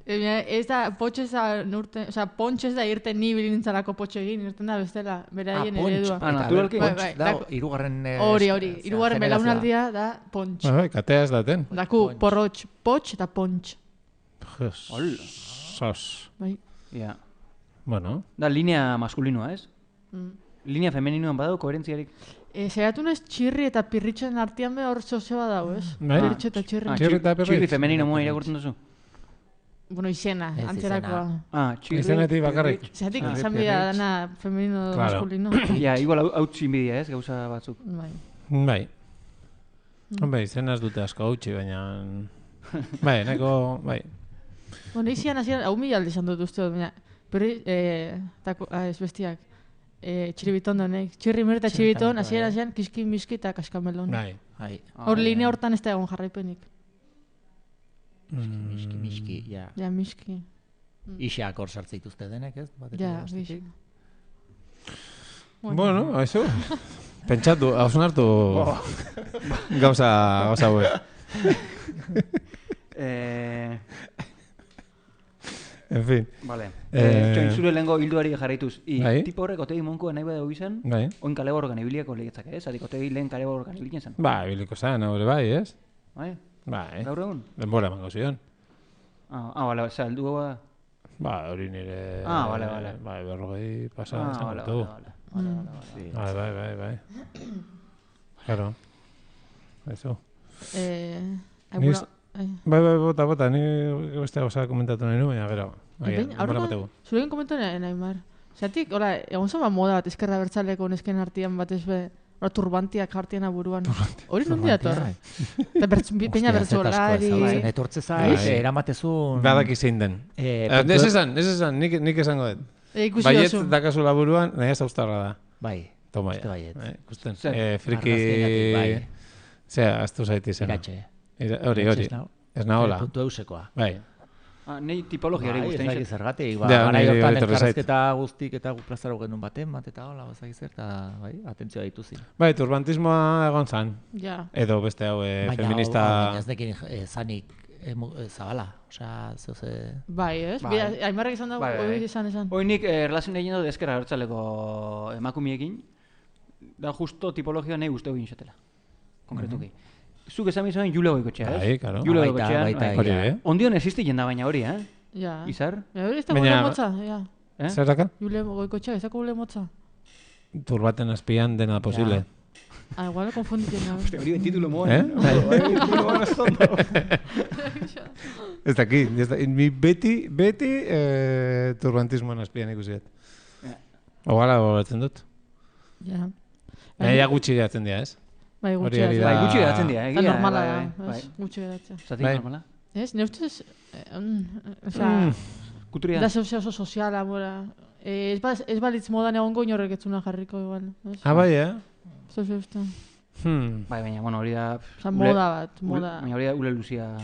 ez da, potx ez da nurten, osea, pontx ez da irten ni bilintzalako potx egin, irten da bestela, beraien eredua. Naturalki? Pontx da, irugarren... Hori, irugarren belaunaldia da pontx. Katea ez daten. Daku, porrotx, potx eta pontx. Sos. Bai. Ja. Bueno. Da, linea maskulinoa, ez? Linea femeninoan badau, koherentziarik? Zeratu nez txirri eta pirritxen artean be hor zozeba dago, ez? Pirritxe eta txirri. Txirri femenino moa irakurtzen duzu? Bueno, izena, antzerakoa. Txirri... Izenetik bakarrik. Zeratik izan bidea dana femenino maskulino. Ja, igual hau txinbidia, ez? Gauza batzuk. Bai. Hombre, izena ez dute asko hautsi, baina... Bai, nahiko... Bai. Bueno, izian hasieran, hau mila alde izan dut uste dut, baina... Perri, ez bestiak, txiribiton donek. Txirri mer eta txiribiton, hasieran kiski-miski eta kaskamelon. Bai. Hor linea hortan ez da egon jarraipenik. Miski, ja. Ja, miski. Ixak hor sartze dituzte denek, ez? Ja, bizi. Bueno, haizu. Pentsatu, hausnartu gauza hauek. En fin. Vale. Zure lehenko hilduari jarraituz. Tipo horrek otegi monkoa nahi bada izan, oin kale borrokan ibiliako legetzak, ez? Adik otegi lehen kale borrokan ibilien zen. Ba, ibiliko zen, hori bai, ez? Bai? Bai. Gaur egun? Denbora emango zion. Bale, heldu goa da? Ba, hori nire... Bale. Bai, berrogei pasa esan dugu. Bai. Claro. Eso. Bai, bota, ni beste gauza komentatu nahi nu, baina gero. Aurreko, zuren komentu nahi mar. Zeratik, egon zama moda bat eskerra bertzaleko nesken artian batez be, turbantiak jartian aburuan. Hori nundi dator. Eta peina bertzolari... Etortze zaiz, eramatezun... Badak izin den. Ez esan, nik esango dut. Baiet dakazu laburuan, nahi ez austarra da. Bai, uste baiet. Ikusten. Friki... Zea, aztu zaiti zen. Iratxe. Hori. Ez nahola. Puntu eusekoa. Bai. Nei tipologiari guztain zen. Zergatik, gara hortan elkarrezketa guztik eta gu plazaro genuen baten, eta hola, bazak izer, eta atentzioa dituzin. Bai, turbantismoa egon zan. Edo beste hau feminista... Baina ez dekin zanik zabala, osea, zeuze... Bai, ez? Aimarrak izan dago, hori izan. Hoi nik relazioen egin dut ezkerra bertzaleko emakumiekin, da justo tipologia nahi guzteu egin xetela, konkretuki. Zuk esan bizoen Jule Goikotxea, ez? Bai, karo. Jule Goikotxea. Hori, Ondion existi jenda baina hori, Ja. Izar? Hori ez da gule motza, ja. Zer daka? Jule Goikotxea, ez da gule motza. turbaten azpian dena posible. Igual konfunditzen nago. Hostia, hori titulo moan. Titulo moan ez daki, mi beti turbantismoan azpian ikusiet. Ogala gogatzen dut. Ja. Naia gutxi geratzen dira, ez? Bai, gutxi geratzen dira, egia. Normala da, gutxi geratzen. Zatik normala? Ez, ne ustez, kuturia. Da oso soziala, bora. Ez balitz modan egongo inorrek etzuna jarriko, igual. Bai, Zer uste. Bai, baina, bueno, hori da... Moda bat, moda. Baina hori da ule luzia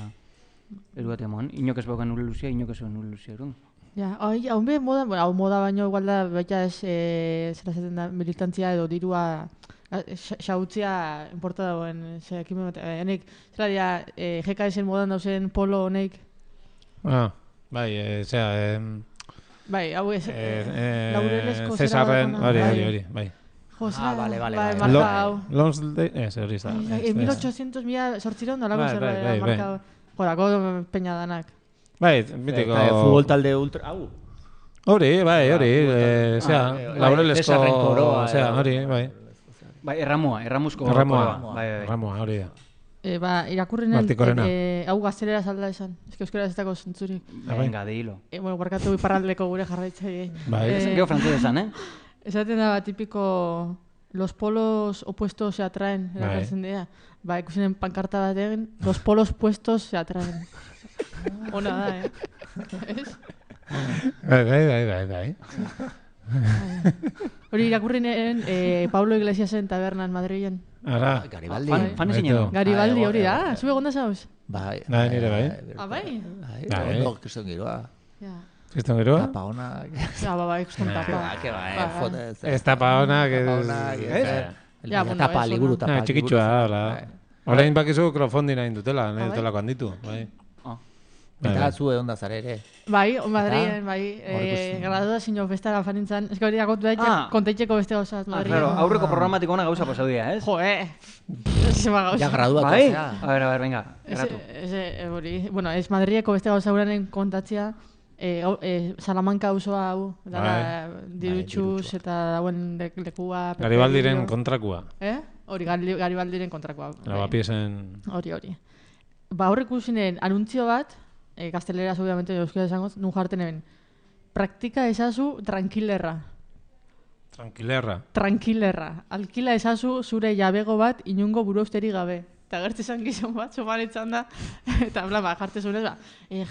erugat emon. Inok ez baukan ule luzia, inok ez ule luzia erun. Ja, hau be moda baino igual da, baita ez, zera zaten da, militantzia edo dirua xautzia importa dagoen, ekimen bat, honek, zera dira, GKS-en modan dauzen polo honek. Bai, zera... Bai, hau ez, laurelezko zera... Cesarren, hori, bai. Vale. Marka hau. Lonsdale, hori ez da. 1800, 1800, nolako zerra marka hau. Jorako peña danak. Bai, mitiko... Futbol talde ultra... Hau. Hori, laurelezko... hori, bai. Bai, erramuzko... Erramoa, hori da. Irakurrinen, hau gaztelera salda esan. Ez que euskera ez dako zentzurik. Venga, de hilo. Bueno, barkatu iparraldeko gure jarraitzai. Gero frantzese esan, Esaten da, típico, los polos opuestos se atraen, erakartzen dira. Ikusinen pankarta bat egin, los polos puestos se atraen. Ona da, Ez? Bai. Hori irakurrinen Pablo Iglesiasen tabernan Madrilen. Ara. Garibaldi. Fan ezin Garibaldi hori da, zube gonda zauz? Bai. Nire bai. Bai? Bai, kriston giroa. Kriston giroa? Tapa honak. Bai, kriston tapa. Ez tapa honak. Tapa, liburu tapa. Txikitxua, hola. Horain bakizu crowdfunding nahi dutela, nahi dutelako handitu. Eta zue onda zare ere. Bai, Madrilen, bai. Gradua zinio bestara fanintzan. Ez hori dakot behar kontaitxeko beste gauzat Madrilen. Claro, aurreko programatiko ona gauza pasau dira, ez? Ja, graduatu zea. A ver, venga, gratu. Bueno, ez Madrileko beste gauza uranen kontatzea, Salamanca auzoa hau, dirutxuz eta dauen lekua. Garibaldiren kontrakua. Hori, Garibaldiren kontrakua. Lavapiesen... Hori. Horrek usinen anuntzio bat, gazteleraz obviamente euskera esangoz, nun jarten eben, praktika esazu tranquilerra. Tranquilerra. Alkila esazu zure jabego bat inungo buruausteri gabe. Eta gertu esan gizon bat, somaretzan da, eta jarte zunez,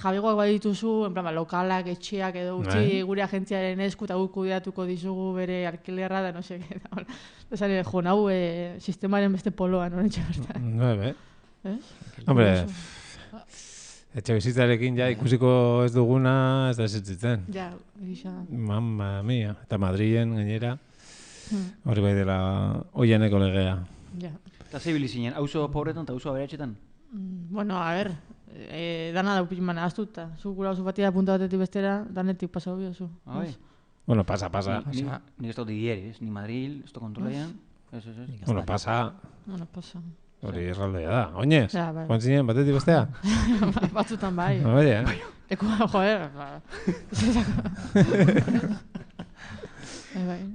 jabegoak bat dituzu, lokalak, etxeak edo utzi gure agentziaren esku eta guk kudeatuko dizugu bere alkilerra da, no sé, eta jo, nau sistemaren beste poloan, horretxe bertan. Bai. Hombre, etxe bizitzarekin ja ikusiko ez duguna ez da esitzen. Ja, egisa. Mamma mia. Eta Madrilen gainera, hori bai dela oieneko legea. Ja. Eta zeibili zinen, auzo pobretan eta auzo aberatxetan? Bueno, a ver, dana daupin mana aztuta. Zu gura auzo batia punta batetik bestera, danetik pasa obio zu. Bueno, pasa. Ni ez dut digieres, ni Madril, ez dut kontrolean. Bueno, pasa. Hori erraldea da, oinez? Joan zinen, batetik bestea? Batzutan bai. Ekua, joder.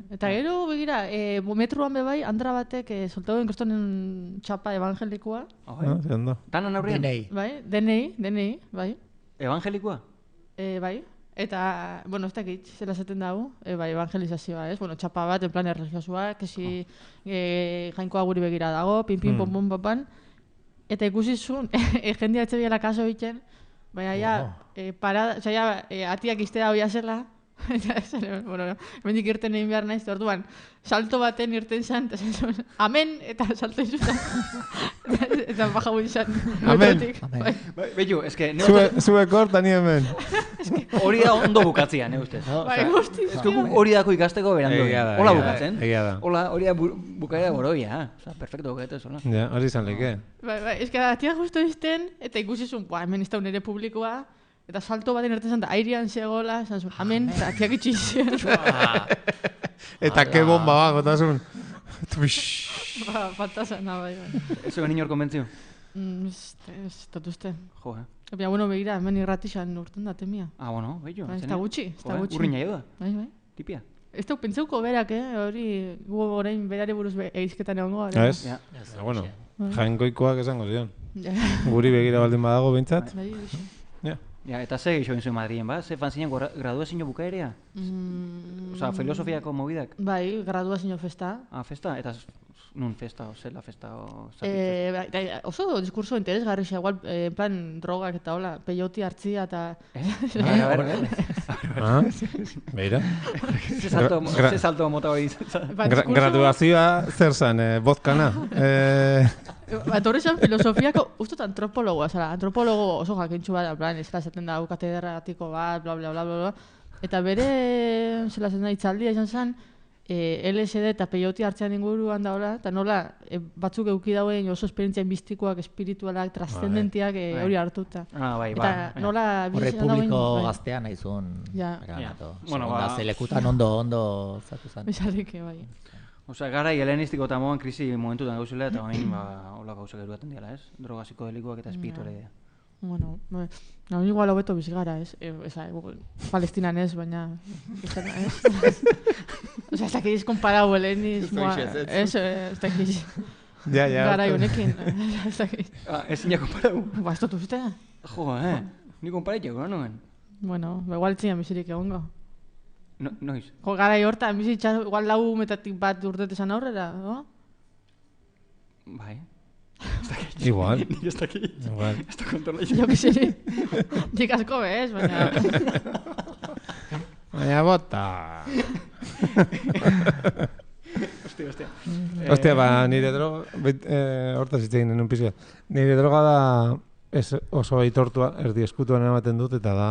Eta gero, begira, metroan bebai, andra batek soltauen kostonen txapa evangelikoa. Zendo. Danan aurrean? DNI, bai. Evangelikoa? Bai. Eta, bueno, ez dakit, zela zaten dago, evangelizazioa, ez? Bueno, txapa bat, en plan erreligiosoa, kesi jainkoa guri begira dago, pin, pom, papan. Eta ikusi zuen, jendia etxe biela kaso egiten, baina, atiak iztea hoia zela, bueno, hemendik irten egin behar naiz, orduan, salto baten irten zan, eta amen, eta salto izutan. Eta baja izan. Amen. Bello, eske... Zue korta ni hemen. Hori da ondo bukatzia, ne ustez. Bai, guzti. Hori dako ikasteko berando. Hola bukatzen. Egia da. Hola, hori da bukaera boroia. Perfecto bukatu ez, hola. Ja, hori izan leke. Bai, eske atia justo izten, eta ikusi zuen, hemen izta unere publikoa, eta salto baten ertezan da airean zegoela, esan zuen, amen, eta atiak itxizien. Eta ke bomba ba, gotasun. Faltazan, bai. Ez zuen inor konbentzio? Ez dut uste. Jo, Baina, bueno, begira, hemen irratixan urten da temia. Bueno, bello. Ez da gutxi, Urriña edo da. Bai. Tipia. Ez da, pentsauko berak, hori gu orain berari buruz egizketan egongo. Ez? Bueno, jainkoikoak esango zion. Guri begira baldin badago behintzat. Ja, eta ze geixo egin zuen Madrien, ba? Ze fan zinen graduazio bukaerea? Osa, filosofiako mobidak? Bai, graduazio festa. Ah, festa? Eta nun festa, o zela festa, o... Oso diskurso interesgarrixa, igual, en plan, drogak eta hola, peioti hartzia eta... Beira? Ze salto mota hori izan. Graduazioa zer zan, vodkana? Torre zan filosofiako, ustot antropologoa, zara, antropologo oso jakintxu bat, en plan, ez da zaten da, katedratiko bat, bla, bla, bla, bla, eta bere, zela zaten da, itzaldia izan zen, LSD eta peioti hartzean inguruan daula, eta nola, batzuk euki dauen oso esperientzia mistikoak, espiritualak, trascendentiak hori hartuta. Eta nola... Horre publiko gaztea nahi zuen. Segunda zelekutan ondo zatu zen. Bezarek, bai. Osa, gara helenistiko eta moan krisi momentutan gauzela, eta hoin, hola gauzak eruaten diala, ez? Droga psikodelikoak eta espiritualea. Bueno, igual hobeto bizigara, ez? Palestinan ez, baina... Osa, ez dakiz konparau helenismoa... Ez dakiz... Gara honekin, ez dakiz... Ez zina konparau? Ba, ez dut uste. Jo, ni konparetxeko, nuen? Bueno, igual etzina misirik egongo. Noiz? Jo, gara hortan, bizitza, igual lau metatik bat urtetezan aurrera, no? Bai. Igual. Ni ez dakit. Ez da kontrola izan. Jo que sé. Nik asko bez, baina... Baina bota. Hostia. Hostia, ba, nire droga... Hortaz hitz egin un pizia. Nire droga da oso aitortua, erdi eskutuan ematen dut, eta da...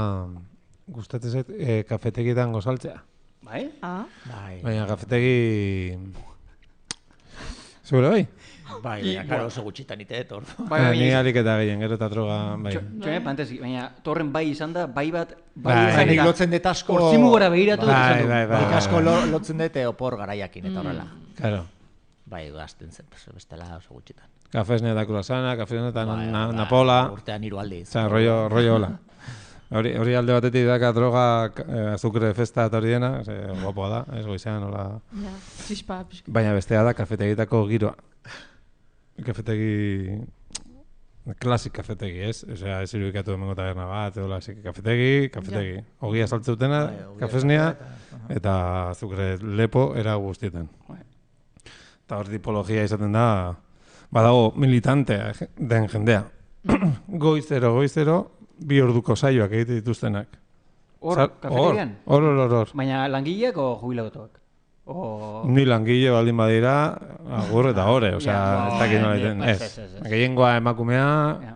Gustatzen zait, kafetegietan gozaltzea. Bai? Baina kafetegi... Zure bai? Bai, karo oso gutxitan iteet, ordu. Ni aliketa gehien, gero eta droga, bai. Txone, pantezi, baina torren bai izan da, bai bat... Nik lotzen dut asko... Hortzimu gora behiratu. Nik asko lotzen dut opor garaiakin, eta horrela. Claro. Bai, gazten zen, bestela oso gutxitan. Kafesne eta kurasana, kafesne eta napola. Urtean 3 aldiz. Osa, rollo hola. Hori alde batetik daka droga azukre festa eta hori dena, guapoa da, ez goizean, hola... Txispa. Baina bestea da kafetegitako giroa. Kafetegi... Klasik kafetegi, ez? Osea, ez irudikatu emengo taberna bat, edo kafetegi. Ogia saltzeutena, kafesnea, eta azukre lepo era guztietan. Eta hor tipologia izaten da, badago militantea den jendea. Goizero, 2 orduko saioak egite dituztenak. Hor, kafeterian? Hor. Baina langileak o jubilatuak? Ni langile baldin badira, agur eta hore, osea, ez dakit nola egiten. Ez. Gehiengoa emakumea,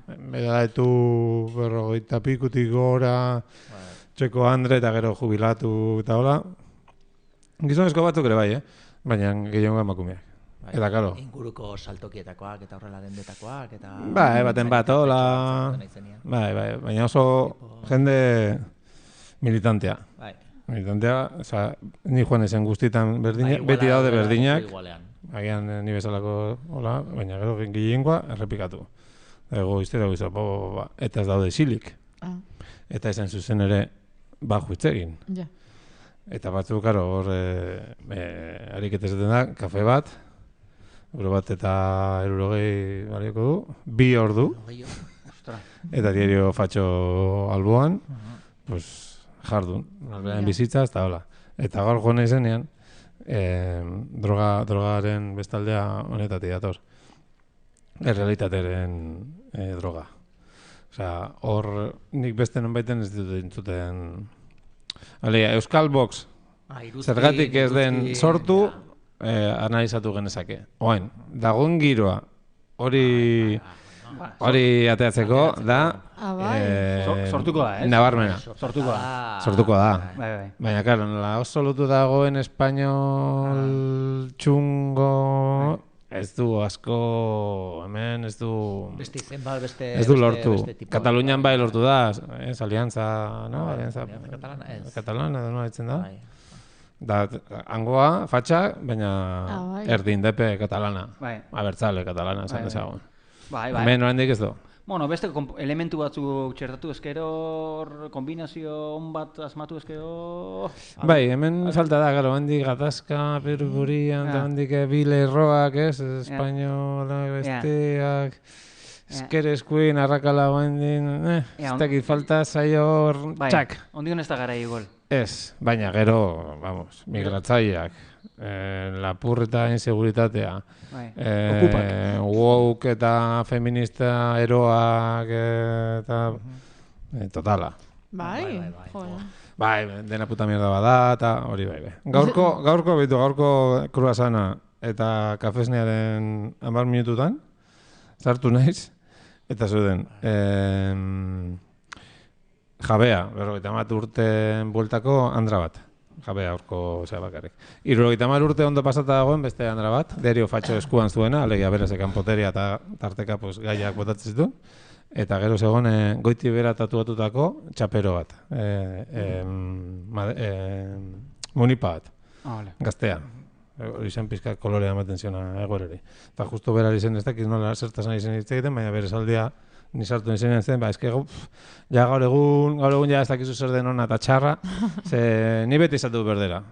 bedaletu 40 pikutik gora, txeko Andre eta gero jubilatu eta hola. Gizonezko batzuk ere bai, baina gehiengoa emakumeak. Eta, karo. Inguruko saltokietakoak eta horrela dendetakoak eta... Bai, baten bat, hola... Bai, baina oso jende militantea. Militantea, oza, ni joan ezen guztietan berdinak, beti daude berdinak. Agian ni bezalako, hola, baina gero gehiengoa errepikatu. Ego iztera guizu, eta ez daude isilik. Eta esan zuzen ere, bajo hitzegin. Eta batzuk, karo, hor, ariketa esaten da, kafe bat, €1 eta €60 balioko du, 2 ordu, eta diario fatxo alboan, pues, jardun, bizitza, ez da hola. Eta gaur joan izenean, drogaren bestaldea honetatik dator. Errealitateren droga. Osea, hor nik beste nonbaiten ez ditut entzuten. Euskal Box, zergatik ez den sortu, analizatu genezake. Oain, dagoen giroa, hori ateatzeko da... Sortuko da, ez? Nabarmena. Sortuko da. Baina, karo, oso lotu dagoen espainol txungo... Ez du asko, hemen ez du... Ez du lortu. Katalunian bai lortu da, ez, alianza, no? Katalana, edo nola ditzen da? Da, hangoa, fatxa, baina erdi indepe katalana. Abertzale katalana, esan dezagun. Hemen oraindik ez du. Bueno, beste elementu batzuk txertatu ezkero, kombinazio on bat asmatu ezkero... Bai, hemen falta da, gero, handik gatazka, perugurian, handik bilerroak, espainola besteak, eskerezkuin, arrakala guendin, ez dakit falta zaio hor, txak. Ondion ez da gara igual. Ez, baina gero, vamos, migratzaileak, lapurreta inseguritatea, woke eta feminista eroak eta totala. Bai. Bai, dena puta mierda bada eta hori bai. Gaurko kruasana eta kafesnearen 10 minututan sartu naiz eta zuden jabea, 50 urten bueltako andra bat. Jabea aurko bakarrik. 70 urte ondo pasata dagoen beste andra bat, Derio Fatxo eskuan zuena, alegia berezekan poteria eta tarteka gaiak botatzen zituen. Eta gero zegoen goiti bera tatuatutako txapero bat. Munipa bat. Gaztea. Hori zen pizka kolorea ematen ziona egoreri. Eta justu berari zen ez dakit nola zertaz nahi zen hitz egiten, baina bere saldia ni sartu nizenean zen, eske gaur egun ja ez dakizu zer den ona eta txarra, ze ni beti izatu berbera,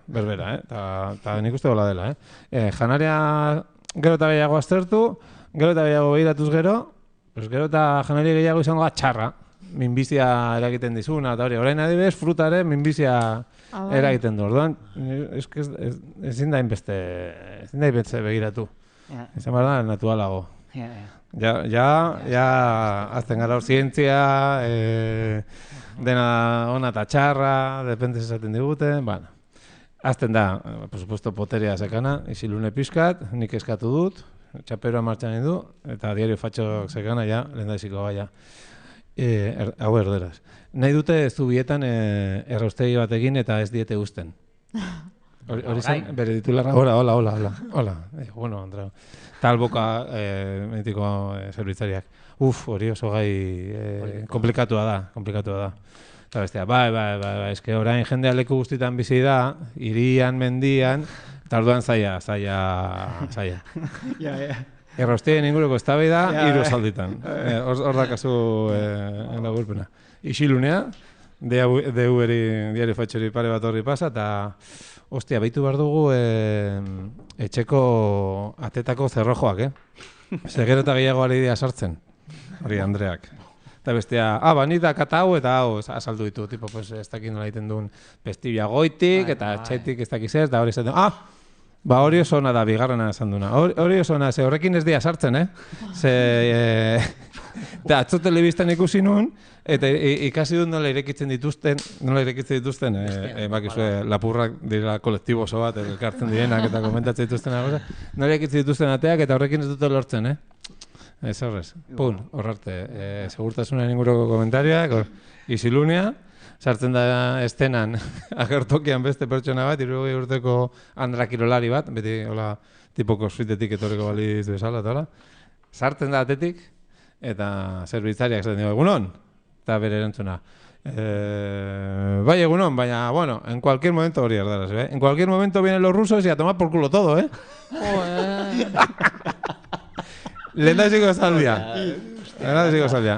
eta nik uste gola dela, janaria gero eta gehiago aztertu, gero eta gehiago behiratuz gero eta janaria gehiago izango da txarra, minbizia eragiten dizuna, eta hori, orain adibidez, frutaren minbizia eragiten du, orduan, ezin da inbeste begiratu, izan behar da, naturalago. Ja, azten gara hor zientzia, dena ona eta txarra, dependez esaten diguten, bueno. Azten da, por supuesto, poteria sekana, isilune pixkat, nik eskatu dut, txaperoa martxan du, eta Diario Fatxok sekana, ja, lehendabiziko gaia. Hau erderaz. Nahi dute zubietan erraustegi bat egin eta ez diete usten. Hori zen, bere titularra, hola. Bueno, Andra. Talboka, meditiko zerbitzariak. Hori oso gai komplikatua da. Eta bestea, bai, eske orain jendea leku guztitan bizi da, hirian, mendian, eta orduan zaila. Erraustien inguruko eztabaida 3 zalditan. Hor dakazu lagurpena. Isilunea, Diario Fatxori pare bat horri pasa, eta ostia, behitu behar dugu etxeko atetako zerrojoak, Ze gero eta gehiago ari dira sartzen, hori Andreak. Eta bestea, bani da kata hau eta hau azaldu ditu, tipo, ez dakit nola egiten duen pestibia goitik eta txetik ez dakiz ez, da hori esaten, hori oso ona da, bigarrena esan duna. Hori oso ona, ze horrekin ez dira sartzen, Ze, eta atzo telebistan ikusi nuen, eta ikasi dut nola irekitzen dituzten, bakizue, lapurrak dira kolektibo oso bat, elkartzen direnak eta komentatzen dituzten nagoza, nola irekitzen dituzten ateak eta horrekin ez dute lortzen, Ez horrez, horrarte, segurtasunen inguruko komentarioak, isilunea, sartzen da estenan agertokian beste pertsona bat, 60 urteko Andra kirolari bat, beti hola tipo crossfitetik etorriko baliz bezala, eta hola. Sartzen da atetik, eta zerbitzariak zaten dugu, egunon, eta bere erantzuna. Bai, egunon, baina, bueno, en cualquier momento hori erdaraz, en cualquier momento vienen los rusos y a tomar por culo todo, Lehendabiziko saldia.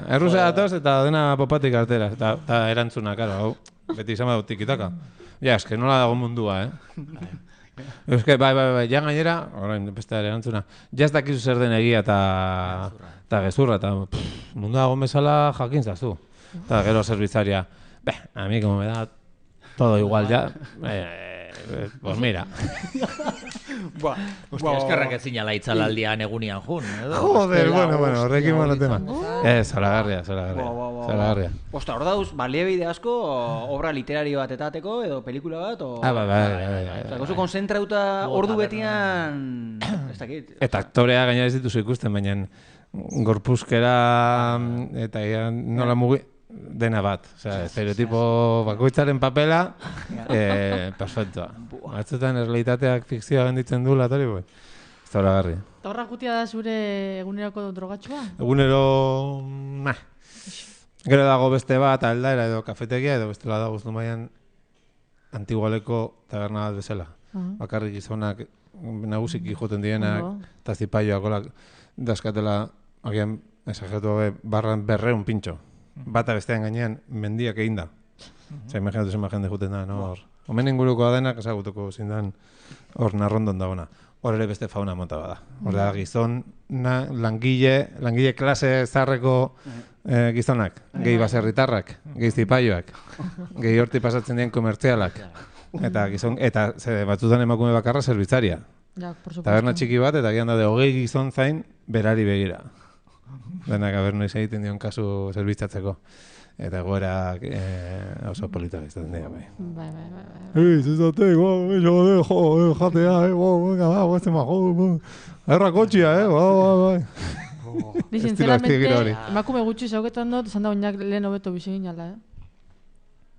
Errusia datoz eta dena popatik artera. Eta erantzuna, karo, beti izan badut tikitaka. Ja, eske nola dago mundua, Euske, bai, ja gainera, orain, beste erantzuna, ja ez dakizu zer den egia eta gezurra, eta mundua dago bezala jakin zazu. Eta gero zerbitzaria, a mí como me da todo igual ya, pues mira. Eskerrak ez zinala itzalaldian egunian jun, edo? Joder, bueno, horrekin tema. Zoragarria. Osta, hor dauz, baliebide asko, obra literario bat etateko, edo pelikula bat, bai. Gozu konzentrauta ordu betian, ez dakit. Eta aktorea gainera ez dituzu ikusten, baina gorpuzkera eta nola mugi dena bat, estereotipo bakoitzaren papela, perfectoa. Batzutan errealitateak fikzioa genditzen du latori, ez da horagarri. Eta horra jutia da zure eguneroko drogatxua? Egunero, gero dago beste bat, aldaera edo kafetegia, edo bestela dago guztu maian antigualeko taberna bat bezala. Bakarrik izonak nagusiki joten dienak, eta zipaioak daskatela agian exageratu barran 200 pintxo. Bata bestean gainean mendiak egin da. Osa, imaginatu zenba jende juten da, no? Homen inguruko denak ezagutuko zindan hor narrondon dagoena. Hor ere beste fauna mota bada. Hor da, gizon, langile klase zarreko gizonak, gehi baserritarrak, gehi zipaioak, gehi horti pasatzen dien komertzialak. Eta gizon, eta batzutan emakume bakarra zerbitzaria. Taberna txiki bat, eta gian da, 20 gizon zain, berari begira. Denak aber noiz egiten dion kasu zerbitzatzeko. Eta egoerak oso politak izaten dira, bai. Bai. Zizate, jatea, venga, guazen majo, erra kotxia, bai. Ni, sinceramente, emakume gutxi zauketan dut, esan da oinak lehen hobeto bizi ginala,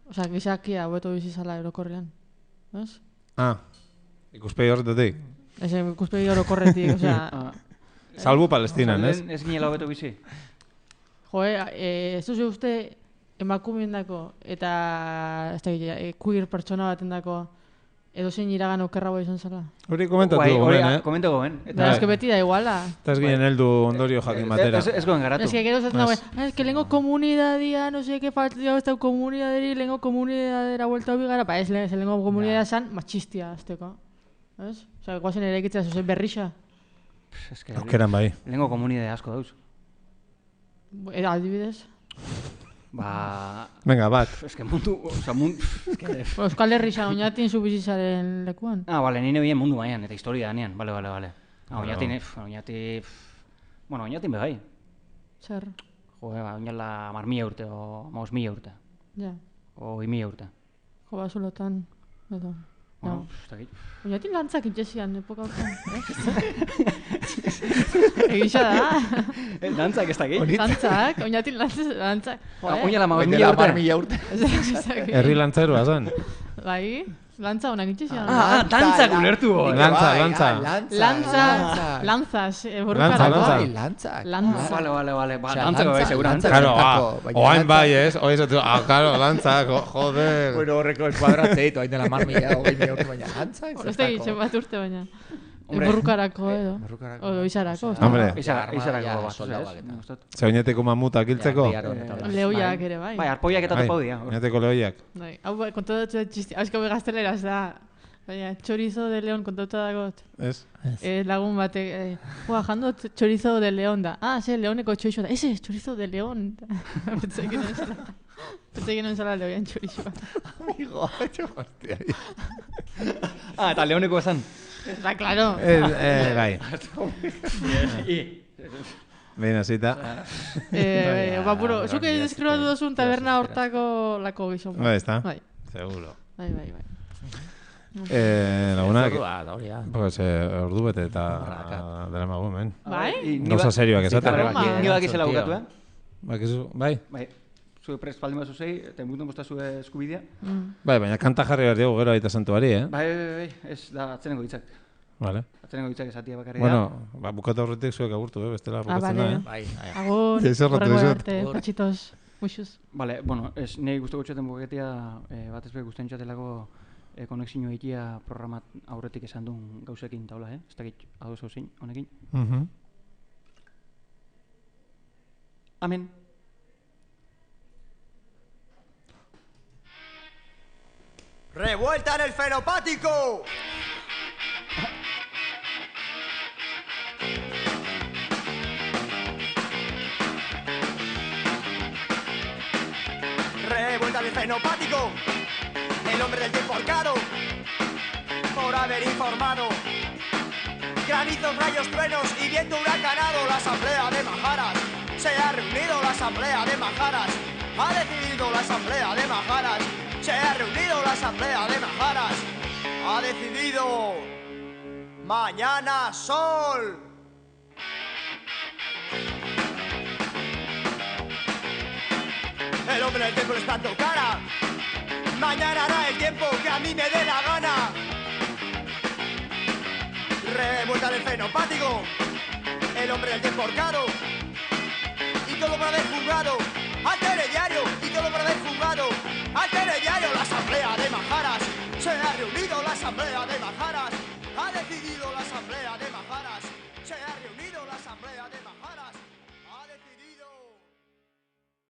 Osa, gizakia hobeto bizi zala erokorrean, ez? Ikuspegi horretatik? Ez, ikuspegi orokorretik, osea... Salbu Palestinan, ez? Ez ginela hobeto bizi? Ez duzu uste emakumeendako eta queer pertsona batendako edozein iragan okerragoa izan zela? Hori komentatu gomen, Komentatu gomen. Eta ez que beti da iguala. Eta ez ginen heldu ondorio jakin batera. Ez goen garatu. Ez que gero zaten dagoen, ez que lehenko komunidadia, no sé, que faltia ez da komunidaderi, lehenko komunidadera vuelta hobi gara, ez lehenko komunidadea zan, matxistia azteko. Ez? Osa, guazen ere egitzea, zuzen berrixa. Aukeran bai. Lehenko komunidade asko dauz. Eta aldibidez? Venga, bat. Ez que mundu... Euskal Herrixa, oinatin zu bizizaren lekuan. Bale, nire bien mundu baian, eta historia danean, bale. Oinatin, bueno, oinatin begai. Zer? Oinala 10.000 urte, o 5.000 urte. Ja. O 2.000 urte. Jo, bazulotan, edo. Bueno, ez dakit. Oinatin lantzak intxesian, epoka hortan. Egisa da. Dantzak ez dakit. Lantzak, oinatin lantzak. Oinala 5.000 urte. Herri lantzerua zen. Bai, lantza honak intxesian. Dantzak ulertu hori. Lantza. Lantzaz, borrukarako. Lantza. Bale. Dantzak bai, segurantza. Claro, oain bai, ez? Oain zatu, claro, lantzak, joder. Bueno, horreko eskuadratzeito, hain dela 20.000 urte baina lantzak. Ez da egiten bat urte baina. Borrukarako edo. Odo izarako. Hombre. Izarako bat. Zaineteko mamutak hiltzeko? Lehoiak ere, bai. Bai, arpoiak eta topaudia. Zaineteko lehoiak. Hau kontatu dut txisti. Hausko begazteleraz da. Baina, chorizo de león kontatu dagot. Ez? Lagun batek. Jando chorizo de león da. Ze, leoneko txorizo da. Ese, chorizo de león. Pensei que no ensala lehoian chorizo. Amigo, hostia. Eta leoneko esan. Está claro. Bai. Behin azita. Bapuro, zuke deskribatu duzun taberna hortako lako gizon. Bai, ez da? Seguro. Bai. Lagunak, pues ordu bete eta dela magu hemen. Bai? Gauza serioak esaten. Ni bakizela bukatu, Bakizu, bai? Bai. Zue prest baldin bat zuzei, eta inbutun bosta zue eskubidea. Bai, baina kanta jarri behar dugu gero aita santuari, Bai, ez da atzenengo hitzak. Vale. Atzenengo hitzak esatia bakarri da. Bueno, bukatu horretik zuek agurtu, bestela bukatzen da, Bai. Agur, horrengo arte, patxitos, muixuz. Vale, bueno, nahi guztoko txaten buketia, bat ezbek guztien txatelako konexio egitea programat aurretik esan duen gauzekin taula, ez dakit hau zauzein, honekin. Amen. ¡Revuelta en el fenopático! ¡Revuelta en el fenopático! El hombre del tiempo arcado, por haber informado. Granizos, rayos, truenos y viento huracanado. La asamblea de Majaras se ha reunido. La asamblea de Majaras ha decidido. La asamblea de Majaras se ha reunido. La asamblea de Majaras ha decidido. Mañana sol. El hombre del tiempo les plantó cara. Mañana hará el tiempo que a mí me dé la gana. Revuelta del fenopático. El hombre del tiempo horcado. Y todo por haber jugado al telediario. Y todo por haber jugado al telediario. La asamblea de Majaras se ha reunido. La asamblea de Majaras ha decidido. La asamblea de Majaras se ha reunido. La asamblea de